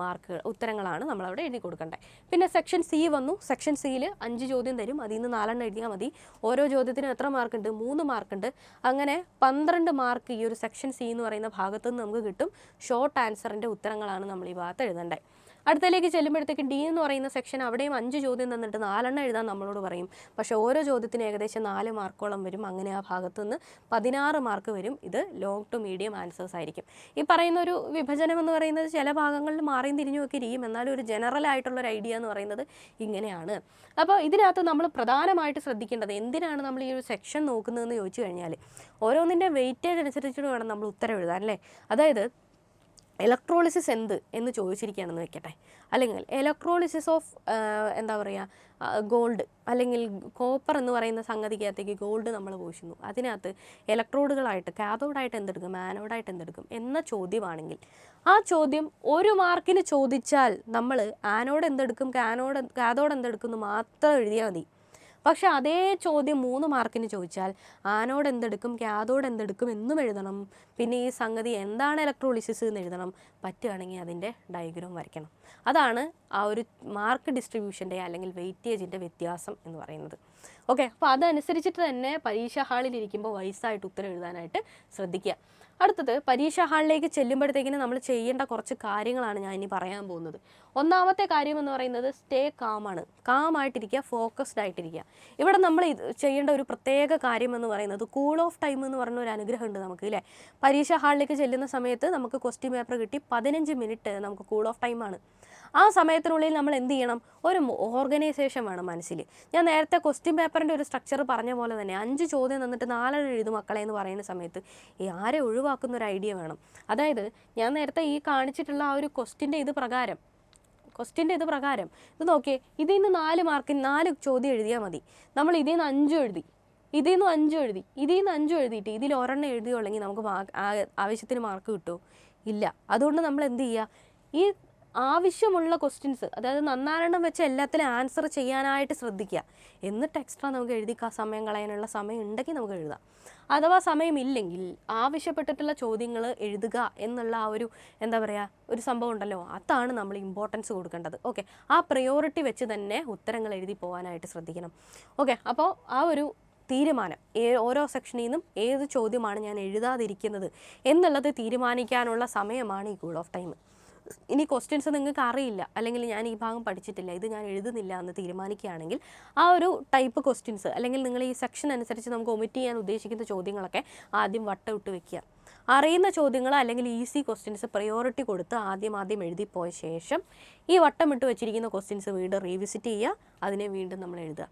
മാർക്കുകൾ, ഉത്തരങ്ങളാണ് നമ്മളവിടെ എഴുതി കൊടുക്കേണ്ടത്. പിന്നെ സെക്ഷൻ C വന്നു. സെക്ഷൻ സിയിൽ 5 ചോദ്യം തരും, അതിൽ നിന്ന് 4 എണ്ണം എഴുതിയാൽ മതി. ഓരോ ചോദ്യത്തിനും എത്ര മാർക്കുണ്ട്? 3 മാർക്കുണ്ട്. അങ്ങനെ 12 മാർക്ക് ഈ ഒരു സെക്ഷൻ C എന്ന് പറയുന്ന ഭാഗത്തു നിന്ന് നമുക്ക് കിട്ടും. ഷോർട്ട് ആൻസറിൻ്റെ ഉത്തരങ്ങളാണ് നമ്മൾ ഈ ഭാഗത്ത് എഴുതേണ്ടത്. അടുത്തതിലേക്ക് ചെല്ലുമ്പോഴത്തേക്ക് D എന്ന് പറയുന്ന സെക്ഷൻ, അവിടെയും 5 ചോദ്യം തന്നിട്ട് 4 എണ്ണം എഴുതാൻ നമ്മളോട് പറയും. പക്ഷേ ഓരോ ചോദ്യത്തിന് ഏകദേശം 4 മാർക്കോളം വരും. അങ്ങനെ ആ ഭാഗത്തു നിന്ന് 16 മാർക്ക് വരും. ഇത് ലോങ് ടു മീഡിയം ആൻസേഴ്സ് ആയിരിക്കും. ഈ പറയുന്ന ഒരു വിഭജനം എന്ന് പറയുന്നത് ചില ഭാഗങ്ങളിൽ മാറിയും തിരിഞ്ഞുമൊക്കെ ഇരിക്കും, എന്നാലും ഒരു ജനറൽ ആയിട്ടുള്ളൊരു ഐഡിയ എന്ന് പറയുന്നത് ഇങ്ങനെയാണ്. അപ്പോൾ ഇതിനകത്ത് നമ്മൾ പ്രധാനമായിട്ട് ശ്രദ്ധിക്കേണ്ടത്, എന്തിനാണ് നമ്മൾ ഈ ഒരു സെക്ഷൻ നോക്കുന്നതെന്ന് ചോദിച്ചു കഴിഞ്ഞാൽ, ഓരോന്നിൻ്റെ വെയിറ്റേജ് അനുസരിച്ചിട്ട് വേണം നമ്മൾ ഉത്തരം എഴുതാൻ അല്ലേ. അതായത് ഇലക്ട്രോളിസിസ് എന്ത് എന്ന് ചോദിച്ചിരിക്കുകയാണെന്ന് വെക്കട്ടെ, അല്ലെങ്കിൽ ഇലക്ട്രോളിസിസ് ഓഫ് എന്താ പറയുക ഗോൾഡ്, അല്ലെങ്കിൽ കോപ്പർ എന്ന് പറയുന്ന സംഗതിക്കകത്തേക്ക് ഗോൾഡ് നമ്മൾ പൂശുന്നു, അതിനകത്ത് ഇലക്ട്രോഡുകളായിട്ട് കാഥോഡായിട്ട് എന്തെടുക്കും, ആനോഡായിട്ട് എന്തെടുക്കും എന്ന ചോദ്യമാണെങ്കിൽ, ആ ചോദ്യം 1 മാർക്കിന് ചോദിച്ചാൽ നമ്മൾ ആനോഡ് എന്തെടുക്കും, കാഥോഡ് എന്തെടുക്കും എന്ന് മാത്രം എഴുതിയാൽ മതി. പക്ഷേ അതേ ചോദ്യം 3 മാർക്കിന് ചോദിച്ചാൽ ആനോഡ് എന്തെടുക്കും, കാഥോഡ് എന്തെടുക്കും എന്നും എഴുതണം. പിന്നെ ഈ സംഗതി എന്താണ് ഇലക്ട്രോളിസിസ് എന്ന് എഴുതണം. പറ്റുകയാണെങ്കിൽ അതിൻ്റെ ഡയഗ്രാം വരയ്ക്കണം. അതാണ് ആ ഒരു മാർക്ക് ഡിസ്ട്രിബ്യൂഷൻ്റെ അല്ലെങ്കിൽ വെയിറ്റേജിൻ്റെ വ്യത്യാസം എന്ന് പറയുന്നത്. ഓക്കെ, അപ്പോൾ അതനുസരിച്ചിട്ട് തന്നെ പരീക്ഷാ ഹാളിലിരിക്കുമ്പോൾ വയസ്സായിട്ട് ഉത്തരം എഴുതാനായിട്ട് ശ്രദ്ധിക്കുക. അടുത്തത്, പരീക്ഷാ ഹാളിലേക്ക് ചെല്ലുമ്പോഴത്തേക്കിന് നമ്മൾ ചെയ്യേണ്ട കുറച്ച് കാര്യങ്ങളാണ് ഞാൻ ഇനി പറയാൻ പോകുന്നത്. ഒന്നാമത്തെ കാര്യം എന്ന് പറയുന്നത് സ്റ്റേ കാമാണ്. കാമായിട്ടിരിക്കുക, ഫോക്കസ്ഡ് ആയിട്ടിരിക്കുക. ഇവിടെ നമ്മൾ ചെയ്യേണ്ട ഒരു പ്രത്യേക കാര്യം എന്ന് പറയുന്നത് കൂൾ ഓഫ് ടൈം എന്ന് പറഞ്ഞ ഒരു അനുഗ്രഹമുണ്ട് നമുക്ക് അല്ലേ. പരീക്ഷാ ഹാളിലേക്ക് ചെല്ലുന്ന സമയത്ത് നമുക്ക് ക്വസ്റ്റ്യൻ പേപ്പർ കിട്ടി 15 മിനിറ്റ് നമുക്ക് കൂൾ ഓഫ് ടൈമാണ്. ആ സമയത്തിനുള്ളിൽ നമ്മൾ എന്ത് ചെയ്യണം? ഒരു ഓർഗനൈസേഷൻ വേണം മനസ്സിൽ. ഞാൻ നേരത്തെ ക്വസ്റ്റ്യൻ പേപ്പറിൻ്റെ ഒരു സ്ട്രക്ചർ പറഞ്ഞ പോലെ തന്നെ 5 ചോദ്യം തന്നിട്ട് 4 എഴുതും മക്കളെ എന്ന് പറയുന്ന സമയത്ത് ഈ ആരെ ഒഴിവാക്കുന്ന ഒരു ഐഡിയ വേണം. അതായത് ഞാൻ നേരത്തെ ഈ കാണിച്ചിട്ടുള്ള ആ ഒരു ക്വസ്റ്റ്യൻ്റെ ഇത് പ്രകാരം ഇത് നോക്കിയേ, ഇതിൽ നിന്ന് 4 മാർക്കിന് 4 ചോദ്യം എഴുതിയാൽ മതി. നമ്മൾ ഇതിൽ നിന്ന് 5 എഴുതി, ഇതിൽ നിന്ന് 5 എഴുതി, ഇതിൽ നിന്ന് 5 എഴുതിയിട്ട് ഇതിൽ ഒരെണ്ണം എഴുതിയുള്ളെങ്കിൽ നമുക്ക് ആവശ്യത്തിന് മാർക്ക് കിട്ടുമോ? ഇല്ല. അതുകൊണ്ട് നമ്മൾ എന്ത് ചെയ്യുക, ഈ ആവശ്യമുള്ള ക്വസ്റ്റ്യൻസ്, അതായത് നന്നാരെണ്ണം വെച്ച് എല്ലാത്തിലും ആൻസർ ചെയ്യാനായിട്ട് ശ്രദ്ധിക്കുക. എന്നിട്ട് എക്സ്ട്രാ നമുക്ക് എഴുതി സമയം കളയാനുള്ള സമയം ഉണ്ടെങ്കിൽ നമുക്ക് എഴുതാം. അഥവാ സമയമില്ലെങ്കിൽ ആവശ്യപ്പെട്ടിട്ടുള്ള ചോദ്യങ്ങൾ എഴുതുക എന്നുള്ള ആ ഒരു എന്താ പറയുക ഒരു സംഭവം ഉണ്ടല്ലോ, അതാണ് നമ്മൾ ഇമ്പോർട്ടൻസ് കൊടുക്കേണ്ടത്. ഓക്കെ, ആ പ്രയോറിറ്റി വെച്ച് തന്നെ ഉത്തരങ്ങൾ എഴുതി പോകാനായിട്ട് ശ്രദ്ധിക്കണം. ഓക്കെ, അപ്പോൾ ആ ഒരു തീരുമാനം ഓരോ സെക്ഷനിൽ നിന്നും ഏത് ചോദ്യമാണ് ഞാൻ എഴുതാതിരിക്കുന്നത് എന്നുള്ളത് തീരുമാനിക്കാനുള്ള സമയമാണ് ഈ കൂൾ ഓഫ് ടൈം. ഇനി ക്വസ്റ്റ്യൻസ് നിങ്ങൾക്ക് അറിയില്ല, അല്ലെങ്കിൽ ഞാൻ ഈ ഭാഗം പഠിച്ചിട്ടില്ല, ഇത് ഞാൻ എഴുതുന്നില്ല എന്ന് തീരുമാനിക്കുകയാണെങ്കിൽ ആ ഒരു ടൈപ്പ് ക്വസ്റ്റ്യൻസ്, അല്ലെങ്കിൽ നിങ്ങൾ ഈ സെക്ഷൻ അനുസരിച്ച് നമുക്ക് ഒമിറ്റ് ചെയ്യാൻ ഉദ്ദേശിക്കുന്ന ചോദ്യങ്ങളൊക്കെ ആദ്യം വട്ടമിട്ട് വെക്കുക. അറിയുന്ന ചോദ്യങ്ങൾ അല്ലെങ്കിൽ ഈസി ക്വസ്റ്റ്യൻസ് പ്രയോറിറ്റി കൊടുത്ത് ആദ്യം എഴുതിപ്പോയ ശേഷം ഈ വട്ടമിട്ട് വെച്ചിരിക്കുന്ന ക്വസ്റ്റ്യൻസ് വീണ്ടും റീവിസിറ്റ് ചെയ്യുക, അതിനെ വീണ്ടും നമ്മൾ എഴുതുക.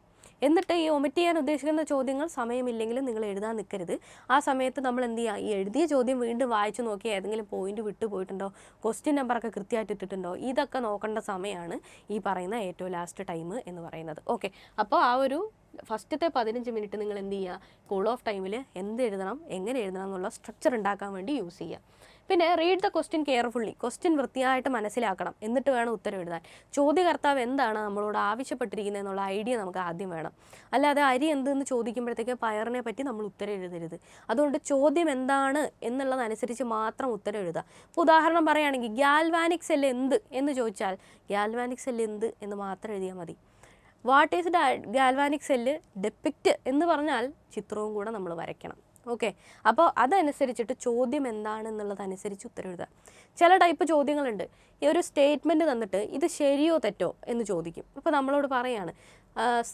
എന്നിട്ട് ഈ ഒമിറ്റ് ചെയ്യാൻ ഉദ്ദേശിക്കുന്ന ചോദ്യങ്ങൾ സമയമില്ലെങ്കിലും നിങ്ങൾ എഴുതാൻ നിൽക്കരുത്. ആ സമയത്ത് നമ്മൾ എന്ത് ചെയ്യുക, ഈ എഴുതിയ ചോദ്യം വീണ്ടും വായിച്ചു നോക്കി ഏതെങ്കിലും പോയിന്റ് വിട്ടു പോയിട്ടുണ്ടോ, ക്വസ്റ്റ്യൻ നമ്പറൊക്കെ കൃത്യമായിട്ട് ഇട്ടിട്ടുണ്ടോ, ഇതൊക്കെ നോക്കേണ്ട സമയമാണ് ഈ പറയുന്ന ഏറ്റവും ലാസ്റ്റ് ടൈം എന്ന് പറയുന്നത്. ഓക്കെ, അപ്പോൾ ആ ഒരു ഫസ്റ്റത്തെ 15 മിനിറ്റ് നിങ്ങൾ എന്ത് ചെയ്യുക, കൂൾ ഓഫ് ടൈമിൽ എന്ത് എഴുതണം, എങ്ങനെ എഴുതണം എന്നുള്ള സ്ട്രക്ചർ ഉണ്ടാക്കാൻ വേണ്ടി യൂസ് ചെയ്യുക. പിന്നെ read the question carefully, question വൃത്തിയായിട്ട് മനസ്സിലാക്കണം, എന്നിട്ട് വേണം ഉത്തരം എഴുതാൻ. ചോദ്യകർത്താവ് എന്താണ് നമ്മളോട് ആവശ്യപ്പെട്ടിരിക്കുന്നത് എന്നുള്ള ഐഡിയ നമുക്ക് ആദ്യം വേണം. അല്ലാതെ അരി എന്തെന്ന് ചോദിക്കുമ്പോഴത്തേക്ക് പയറിനെ പറ്റി നമ്മൾ ഉത്തരം എഴുതരുത്. അതുകൊണ്ട് ചോദ്യം എന്താണ് എന്നുള്ളതനുസരിച്ച് മാത്രം ഉത്തരം എഴുതുക. ഇപ്പോൾ ഉദാഹരണം പറയുകയാണെങ്കിൽ ഗാൽവാനിക് സെൽ എന്ത് എന്ന് ചോദിച്ചാൽ ഗാൽവാനിക് സെൽ എന്ത് എന്ന് മാത്രം എഴുതിയാൽ മതി. What is galvanic cell depict എന്ന് പറഞ്ഞാൽ ചിത്രവും കൂടെ നമ്മൾ വരയ്ക്കണം. ഓക്കെ, അപ്പോൾ അതനുസരിച്ചിട്ട് ചോദ്യം എന്താണെന്നുള്ളതനുസരിച്ച് ഉത്തരം എഴുതുക. ചില ടൈപ്പ് ചോദ്യങ്ങളുണ്ട്, ഈ ഒരു സ്റ്റേറ്റ്മെൻറ്റ് തന്നിട്ട് ഇത് ശരിയോ തെറ്റോ എന്ന് ചോദിക്കും. ഇപ്പോൾ നമ്മളോട് പറയാണ്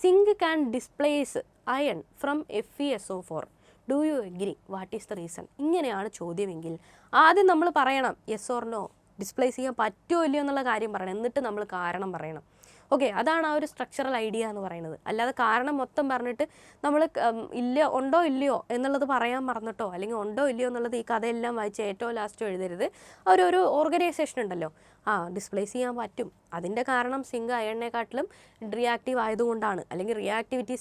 zinc can displace iron from FeSO4, do you agree, what is the reason. ഇങ്ങനെയാണ് ചോദ്യമെങ്കിൽ ആദ്യം നമ്മൾ പറയണം യെസ് ഓർ നോ, ഡിസ്പ്ലേസ് ചെയ്യാൻ പറ്റുമോ ഇല്ലയോ എന്നുള്ള കാര്യം പറയണം, എന്നിട്ട് നമ്മൾ കാരണം പറയണം. ഓക്കെ, അതാണ് ആ ഒരു സ്ട്രക്ചറൽ ഐഡിയ എന്ന് പറയുന്നത്. അല്ലാതെ കാരണം മൊത്തം പറഞ്ഞിട്ട് നമ്മൾ ഉണ്ടോ ഇല്ലയോ എന്നുള്ളത് പറയാൻ മറന്നിട്ടോ, അല്ലെങ്കിൽ ഉണ്ടോ ഇല്ലയോ എന്നുള്ളത് ഈ കഥയെല്ലാം വായിച്ച് ഏറ്റവും ലാസ്റ്റോ എഴുതരുത്. ഒരു ഓർഗനൈസേഷൻ ഉണ്ടല്ലോ, ഡിസ്പ്ലേസ് ചെയ്യാൻ പറ്റും, അതിൻ്റെ കാരണം സിങ്ക് അയണിനെക്കാട്ടിലും റിയാക്റ്റീവ് ആയതുകൊണ്ടാണ്, അല്ലെങ്കിൽ റിയാക്ടിവിറ്റി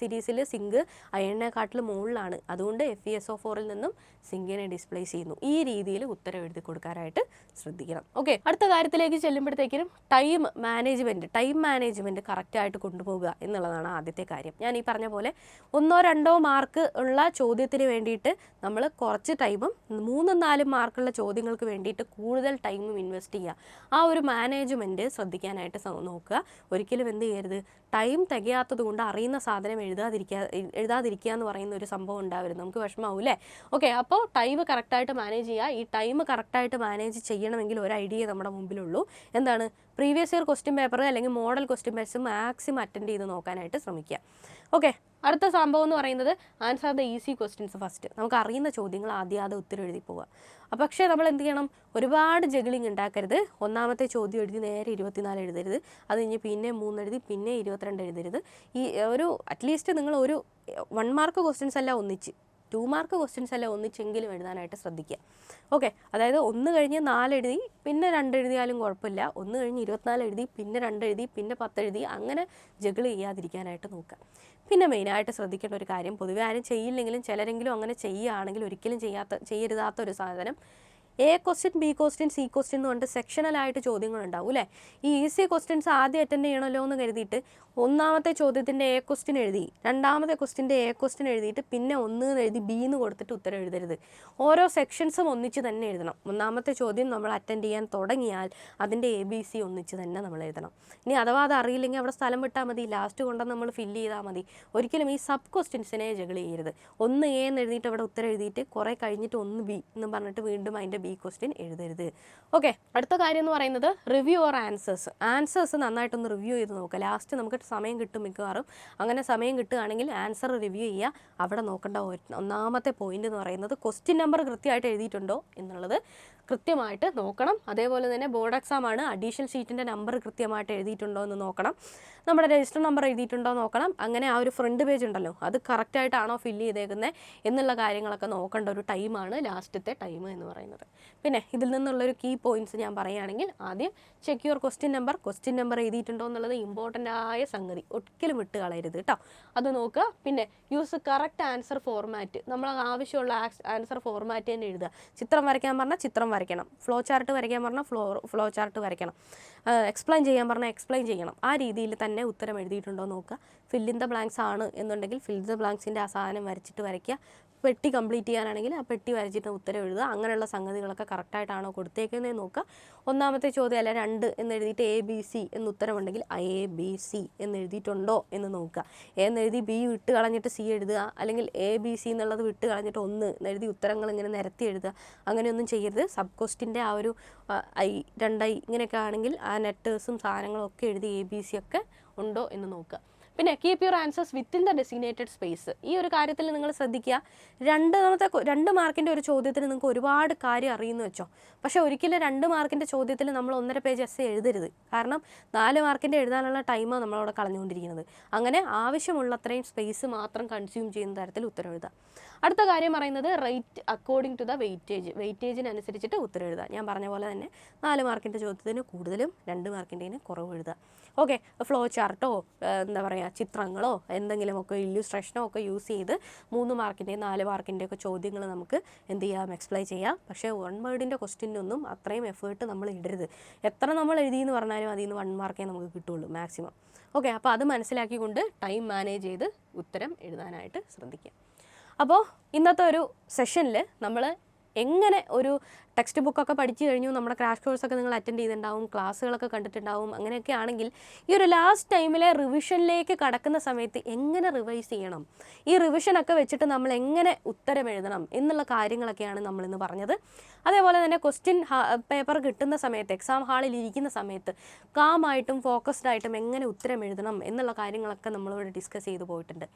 സീരീസിൽ സിങ്ക് അയണിനെക്കാട്ടിലും മുകളിലാണ്, അതുകൊണ്ട് FeSO4 നിന്നും സിങ്കിനെ ഡിസ്പ്ലേസ് ചെയ്യുന്നു. ഈ രീതിയിൽ ഉത്തരം എഴുതി കൊടുക്കാനായിട്ട് ശ്രദ്ധിക്കണം. ഓക്കെ, അടുത്ത കാര്യത്തിലേക്ക് ചെല്ലുമ്പോഴത്തേക്കും ടൈം മാനേജ്മെൻറ്റ് കറക്റ്റായിട്ട് കൊണ്ടുപോകുക എന്നുള്ളതാണ് ആദ്യത്തെ കാര്യം. ഞാൻ ഈ പറഞ്ഞ പോലെ 1-2 മാർക്ക് ഉള്ള ചോദ്യത്തിന് വേണ്ടിയിട്ട് നമ്മൾ കുറച്ച് ടൈമും 3-4 മാർക്കുള്ള ചോദ്യങ്ങൾക്ക് വേണ്ടിയിട്ട് കൂടുതൽ ടൈമും ഇൻവെസ്റ്റ് ചെയ്യുക. ആ ഒരു മാനേജ്മെൻറ്റ് ശ്രദ്ധിക്കാനായിട്ട് നോക്കുക. ഒരിക്കലും എന്ത് ചെയ്യരുത്, ടൈം തികയാത്തത് കൊണ്ട് അറിയുന്ന സാധനം എഴുതാതിരിക്കുക എന്ന് പറയുന്ന ഒരു സംഭവം ഉണ്ടാവരുത്, നമുക്ക് വിഷമാവും അല്ലേ. ഓക്കെ, അപ്പോൾ ടൈം കറക്റ്റായിട്ട് മാനേജ് ചെയ്യുക. ഈ ടൈം കറക്റ്റായിട്ട് മാനേജ് ചെയ്യണമെങ്കിൽ ഒരു ഐഡിയ നമ്മുടെ മുമ്പിലുള്ളൂ. എന്താണ്, പ്രീവിയസ് ഇയർ ക്വസ്റ്റ്യൻ പേപ്പർ അല്ലെങ്കിൽ model question papers maximum attend ചെയ്ത് നോക്കാനായിട്ട് ശ്രമിക്കുക. ഓക്കെ, അടുത്ത സംഭവം എന്ന് പറയുന്നത് answer the easy questions first. നമുക്ക് അറിയുന്ന ചോദ്യങ്ങൾ ആദ്യം ഉത്തരം എഴുതി പോവുക. പക്ഷേ നമ്മൾ എന്ത് ചെയ്യണം, ഒരുപാട് ജഗ്ലിംഗ് ഉണ്ടാക്കരുത്. ഒന്നാമത്തെ ചോദ്യം എഴുതി നേരെ 24 എഴുതരുത്, അത് കഴിഞ്ഞ് പിന്നെ 3 എഴുതി പിന്നെ 22 എഴുതരുത്. ഈ ഒരു അറ്റ്ലീസ്റ്റ് നിങ്ങൾ ഒരു 1 മാർക്ക് ക്വസ്റ്റ്യൻസ് എല്ലാം ഒന്നിച്ച് 2 മാർക്ക് ക്വസ്റ്റ്യൻസ് എല്ലാം ഒന്നിച്ചെങ്കിലും എഴുതാനായിട്ട് ശ്രദ്ധിക്കുക. ഓക്കെ, അതായത് 1 കഴിഞ്ഞ് 4 എഴുതി പിന്നെ 2 എഴുതിയാലും കുഴപ്പമില്ല, 1 കഴിഞ്ഞ് 24 എഴുതി പിന്നെ 2 എഴുതി പിന്നെ 10 എഴുതി, അങ്ങനെ ജഗിൾ ചെയ്യാതിരിക്കാനായിട്ട് നോക്കുക. പിന്നെ മെയിനായിട്ട് ശ്രദ്ധിക്കേണ്ട ഒരു കാര്യം, പൊതുവെ ആരും ചെയ്യില്ലെങ്കിലും ചിലരെങ്കിലും അങ്ങനെ ചെയ്യുകയാണെങ്കിൽ ഒരിക്കലും ചെയ്യരുതാത്ത ഒരു സാധനം, A question, B question, C question എന്ന് പറഞ്ഞിട്ട് സെക്ഷനലായിട്ട് ചോദ്യങ്ങളുണ്ടാവും അല്ലേ. ഈ ഈസി ക്വസ്റ്റ്യൻസ് ആദ്യം അറ്റൻഡ് ചെയ്യണമല്ലോ എന്ന് കരുതിയിട്ട് ഒന്നാമത്തെ ചോദ്യത്തിൻ്റെ A ക്വസ്റ്റ്യൻ എഴുതി, രണ്ടാമത്തെ ക്വസ്റ്റ്യൻ്റെ A ക്വസ്റ്റ്യൻ എഴുതിയിട്ട് പിന്നെ 1 എഴുതി B എന്ന് കൊടുത്തിട്ട് ഉത്തരം എഴുതരുത്. ഓരോ സെക്ഷൻസും ഒന്നിച്ച് തന്നെ എഴുതണം. ഒന്നാമത്തെ ചോദ്യം നമ്മൾ അറ്റൻഡ് ചെയ്യാൻ തുടങ്ങിയാൽ അതിൻ്റെ ABC ഒന്നിച്ച് തന്നെ നമ്മൾ എഴുതണം. ഇനി അഥവാ അത് അറിയില്ലെങ്കിൽ അവിടെ സ്ഥലം വിട്ടാൽ മതി, ലാസ്റ്റ് കൊണ്ടുവന്ന് നമ്മൾ ഫില്ല് ചെയ്താൽ മതി. ഒരിക്കലും ഈ സബ് ക്വസ്റ്റ്യൻസിനെ ജഗിൾ ചെയ്യരുത്. 1 A എന്ന് എഴുതിയിട്ട് അവിടെ ഉത്തരം എഴുതിയിട്ട് കുറേ കഴിഞ്ഞിട്ട് 1 B എന്ന് പറഞ്ഞിട്ട് വീണ്ടും അതിൻ്റെ B ക്വസ്റ്റ്യൻ എഴുതരുത്. ഓക്കെ, അടുത്ത കാര്യം എന്ന് പറയുന്നത് റിവ്യൂ ഓർ ആൻസേഴ്സ് നന്നായിട്ടൊന്ന് റിവ്യൂ ചെയ്ത് നോക്കുക. ലാസ്റ്റ് നമുക്ക് സമയം കിട്ടും മിക്കവാറും. അങ്ങനെ സമയം കിട്ടുകയാണെങ്കിൽ ആൻസർ റിവ്യൂ ചെയ്യുക. അവിടെ നോക്കേണ്ട ഒന്നാമത്തെ പോയിന്റ് എന്ന് പറയുന്നത് ക്വസ്റ്റ്യൻ നമ്പർ കൃത്യമായിട്ട് എഴുതിയിട്ടുണ്ടോ എന്നുള്ളത് കൃത്യമായിട്ട് നോക്കണം. അതേപോലെ തന്നെ ബോർഡ് എക്സാം ആണ്, അഡീഷണൽ ഷീറ്റിൻ്റെ നമ്പർ കൃത്യമായിട്ട് എഴുതിയിട്ടുണ്ടോ എന്ന് നോക്കണം. നമ്മുടെ രജിസ്റ്റർ നമ്പർ എഴുതിയിട്ടുണ്ടോ നോക്കണം. അങ്ങനെ ആ ഒരു ഫ്രണ്ട് പേജ് ഉണ്ടല്ലോ, അത് കറക്റ്റായിട്ടാണോ ഫില്ല് ചെയ്തേക്കുന്നത് എന്നുള്ള കാര്യങ്ങളൊക്കെ നോക്കേണ്ട ഒരു ടൈമാണ് ലാസ്റ്റത്തെ ടൈം എന്ന് പറയുന്നത്. പിന്നെ ഇതിൽ നിന്നുള്ളൊരു കീ പോയിന്റ്സ് ഞാൻ പറയുകയാണെങ്കിൽ, ആദ്യം ചെക്ക് യുവർ ക്വസ്റ്റ്യൻ നമ്പർ എഴുതിയിട്ടുണ്ടോ എന്നുള്ളത് ഇമ്പോർട്ടൻ്റ് ആയ സംഗതി, ഒരിക്കലും വിട്ട് കളയരുത് കേട്ടോ, അത് നോക്കുക. പിന്നെ യൂസ് കറക്റ്റ് ആൻസർ ഫോർമാറ്റ്, നമ്മൾ ആവശ്യമുള്ള ആൻസർ ഫോർമാറ്റ് തന്നെ എഴുതുക. ചിത്രം വരയ്ക്കാൻ പറഞ്ഞാൽ ചിത്രം വരയ്ക്കണം, ഫ്ലോ ചാർട്ട് വരയ്ക്കാൻ പറഞ്ഞാൽ ഫ്ലോ ചാർട്ട് വരയ്ക്കണം, എക്സ്പ്ലെയിൻ ചെയ്യാൻ പറഞ്ഞാൽ എക്സ്പ്ലെയിൻ ചെയ്യണം. ആ രീതിയിൽ തന്നെ ഉത്തരം എഴുതിയിട്ടുണ്ടോ നോക്കുക. ഫിൽ ഇൻ ദ ബ്ലാങ്ക്സ് ആണ് എന്നുണ്ടെങ്കിൽ ഫിൽ ദ ബ്ലാങ്ക്സിൻ്റെ ആ സാധനം വരച്ചിട്ട് വരയ്ക്കുക. പെട്ടി കംപ്ലീറ്റ് ചെയ്യാനാണെങ്കിൽ ആ പെട്ടി വരച്ചിട്ട് ഉത്തരം എഴുതുക. അങ്ങനെയുള്ള സംഗതികളൊക്കെ കറക്റ്റായിട്ടാണോ കൊടുത്തേക്കുന്നത് നോക്കുക. ഒന്നാമത്തെ ചോദ്യം അല്ല 2 എന്ന് എഴുതിയിട്ട് ABC എന്ന് ഉത്തരമുണ്ടെങ്കിൽ ABC എന്ന് എഴുതിയിട്ടുണ്ടോ എന്ന് നോക്കുക. എന്നെഴുതി B വിട്ട് കളഞ്ഞിട്ട് C എഴുതുക, അല്ലെങ്കിൽ ABC എന്നുള്ളത് വിട്ട് കളഞ്ഞിട്ട് 1 എന്നെഴുതി ഉത്തരങ്ങൾ ഇങ്ങനെ നിരത്തി എഴുതുക. അങ്ങനെയൊന്നും ചെയ്യരുത്. സബ് ക്വസ്റ്റിൻ്റെ ആ ഒരു I 2I ഇങ്ങനെയൊക്കെ ആണെങ്കിൽ ആ നെറ്റേഴ്സും സാധനങ്ങളും ഒക്കെ എഴുതി ABC ഒക്കെ ഉണ്ടോ എന്ന് നോക്കുക. പിന്നെ keep your answers within the designated space. ഈ ഒരു കാര്യത്തിൽ നിങ്ങൾ ശ്രദ്ധിക്കുക. 2 മാർക്കിൻ്റെ ഒരു ചോദ്യത്തിന് നിങ്ങൾക്ക് ഒരുപാട് കാര്യം അറിയുന്നു വെച്ചോ, പക്ഷേ ഒരിക്കലും 2 മാർക്കിൻ്റെ ചോദ്യത്തിൽ നമ്മൾ 1.5 പേജ് എസ്സേ എഴുതരുത്. കാരണം 4 മാർക്കിൻ്റെ എഴുതാനുള്ള ടൈമാണ് നമ്മളവിടെ കളഞ്ഞുകൊണ്ടിരിക്കുന്നത്. അങ്ങനെ ആവശ്യമുള്ളത്രയും സ്പേസ് മാത്രം കൺസ്യൂം ചെയ്യുന്ന തരത്തിൽ ഉത്തരം എഴുതുക. അടുത്ത കാര്യം പറയുന്നത് റേറ്റ് അക്കോർഡിംഗ് ടു ദ വെയിറ്റേജിനനുസരിച്ചിട്ട് ഉത്തരം എഴുതുക. ഞാൻ പറഞ്ഞ പോലെ തന്നെ 4 മാർക്കിൻ്റെ ചോദ്യത്തിന് കൂടുതലും 2 മാർക്കിൻ്റെ കുറവ് എഴുതുക. ഓക്കെ, ഫ്ലോ ചാർട്ടോ എന്താ പറയുക ചിത്രങ്ങളോ എന്തെങ്കിലുമൊക്കെ ഇല്ലുസ്ട്രേഷനോ ഒക്കെ യൂസ് ചെയ്ത് 3 മാർക്കിൻ്റെയും 4 മാർക്കിൻ്റെ ഒക്കെ ചോദ്യങ്ങൾ നമുക്ക് എന്ത് ചെയ്യാം, എക്സ്പ്ലെയിൻ ചെയ്യാം. പക്ഷേ 1 വേർഡിൻ്റെ ക്വസ്റ്റ്യനൊന്നും അത്രയും എഫേർട്ട് നമ്മൾ ഇടരുത്. എത്ര നമ്മൾ എഴുതിയെന്ന് പറഞ്ഞാലും അതിൽ നിന്ന് 1 മാർക്കേ നമുക്ക് കിട്ടുള്ളൂ മാക്സിമം. ഓക്കെ, അപ്പോൾ അത് മനസ്സിലാക്കിക്കൊണ്ട് ടൈം മാനേജ് ചെയ്ത് ഉത്തരം എഴുതാനായിട്ട് ശ്രദ്ധിക്കുക. അപ്പോൾ ഇന്നത്തെ ഒരു സെഷനിൽ നമ്മൾ എങ്ങനെ ഒരു ടെക്സ്റ്റ് ബുക്കൊക്കെ പഠിച്ചു കഴിഞ്ഞു, നമ്മുടെ ക്രാഷ് കോഴ്സൊക്കെ നിങ്ങൾ അറ്റൻഡ് ചെയ്തിട്ടുണ്ടാവും, ക്ലാസ്സുകളൊക്കെ കണ്ടിട്ടുണ്ടാവും. അങ്ങനെയൊക്കെ ആണെങ്കിൽ ഈ ഒരു ലാസ്റ്റ് ടൈമിലെ റിവിഷനിലേക്ക് കടക്കുന്ന സമയത്ത് എങ്ങനെ റിവൈസ് ചെയ്യണം, ഈ റിവിഷനൊക്കെ വെച്ചിട്ട് നമ്മൾ എങ്ങനെ ഉത്തരം എഴുതണം എന്നുള്ള കാര്യങ്ങളൊക്കെയാണ് നമ്മളിന്ന് പറഞ്ഞത്. അതേപോലെ തന്നെ ക്വസ്റ്റ്യൻ പേപ്പർ കിട്ടുന്ന സമയത്ത്, എക്സാം ഹാളിൽ ഇരിക്കുന്ന സമയത്ത് കാമായിട്ടും ഫോക്കസ്ഡ് ആയിട്ടും എങ്ങനെ ഉത്തരം എഴുതണം എന്നുള്ള കാര്യങ്ങളൊക്കെ നമ്മളിവിടെ ഡിസ്കസ് ചെയ്തു പോയിട്ടുണ്ട്.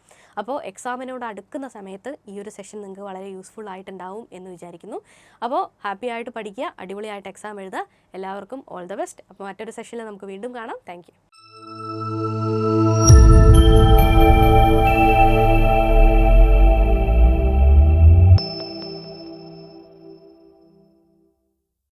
അപ്പോൾ എക്സാമിനോട് അടുക്കുന്ന സമയത്ത് ഈ ഒരു സെഷൻ നിങ്ങൾക്ക് വളരെ യൂസ്ഫുൾ ആയിട്ടുണ്ടാവും എന്ന് വിചാരിക്കുന്നു. അപ്പോൾ ഹാപ്പി ആയിട്ട് പഠിക്കുക, അടിപൊളിയായിട്ട് എക്സാം എഴുതുക. എല്ലാവർക്കും ഓൾ ദ ബെസ്റ്റ്. അപ്പോൾ മറ്റൊരു സെഷനിൽ നമുക്ക് വീണ്ടും കാണാം. Thank you.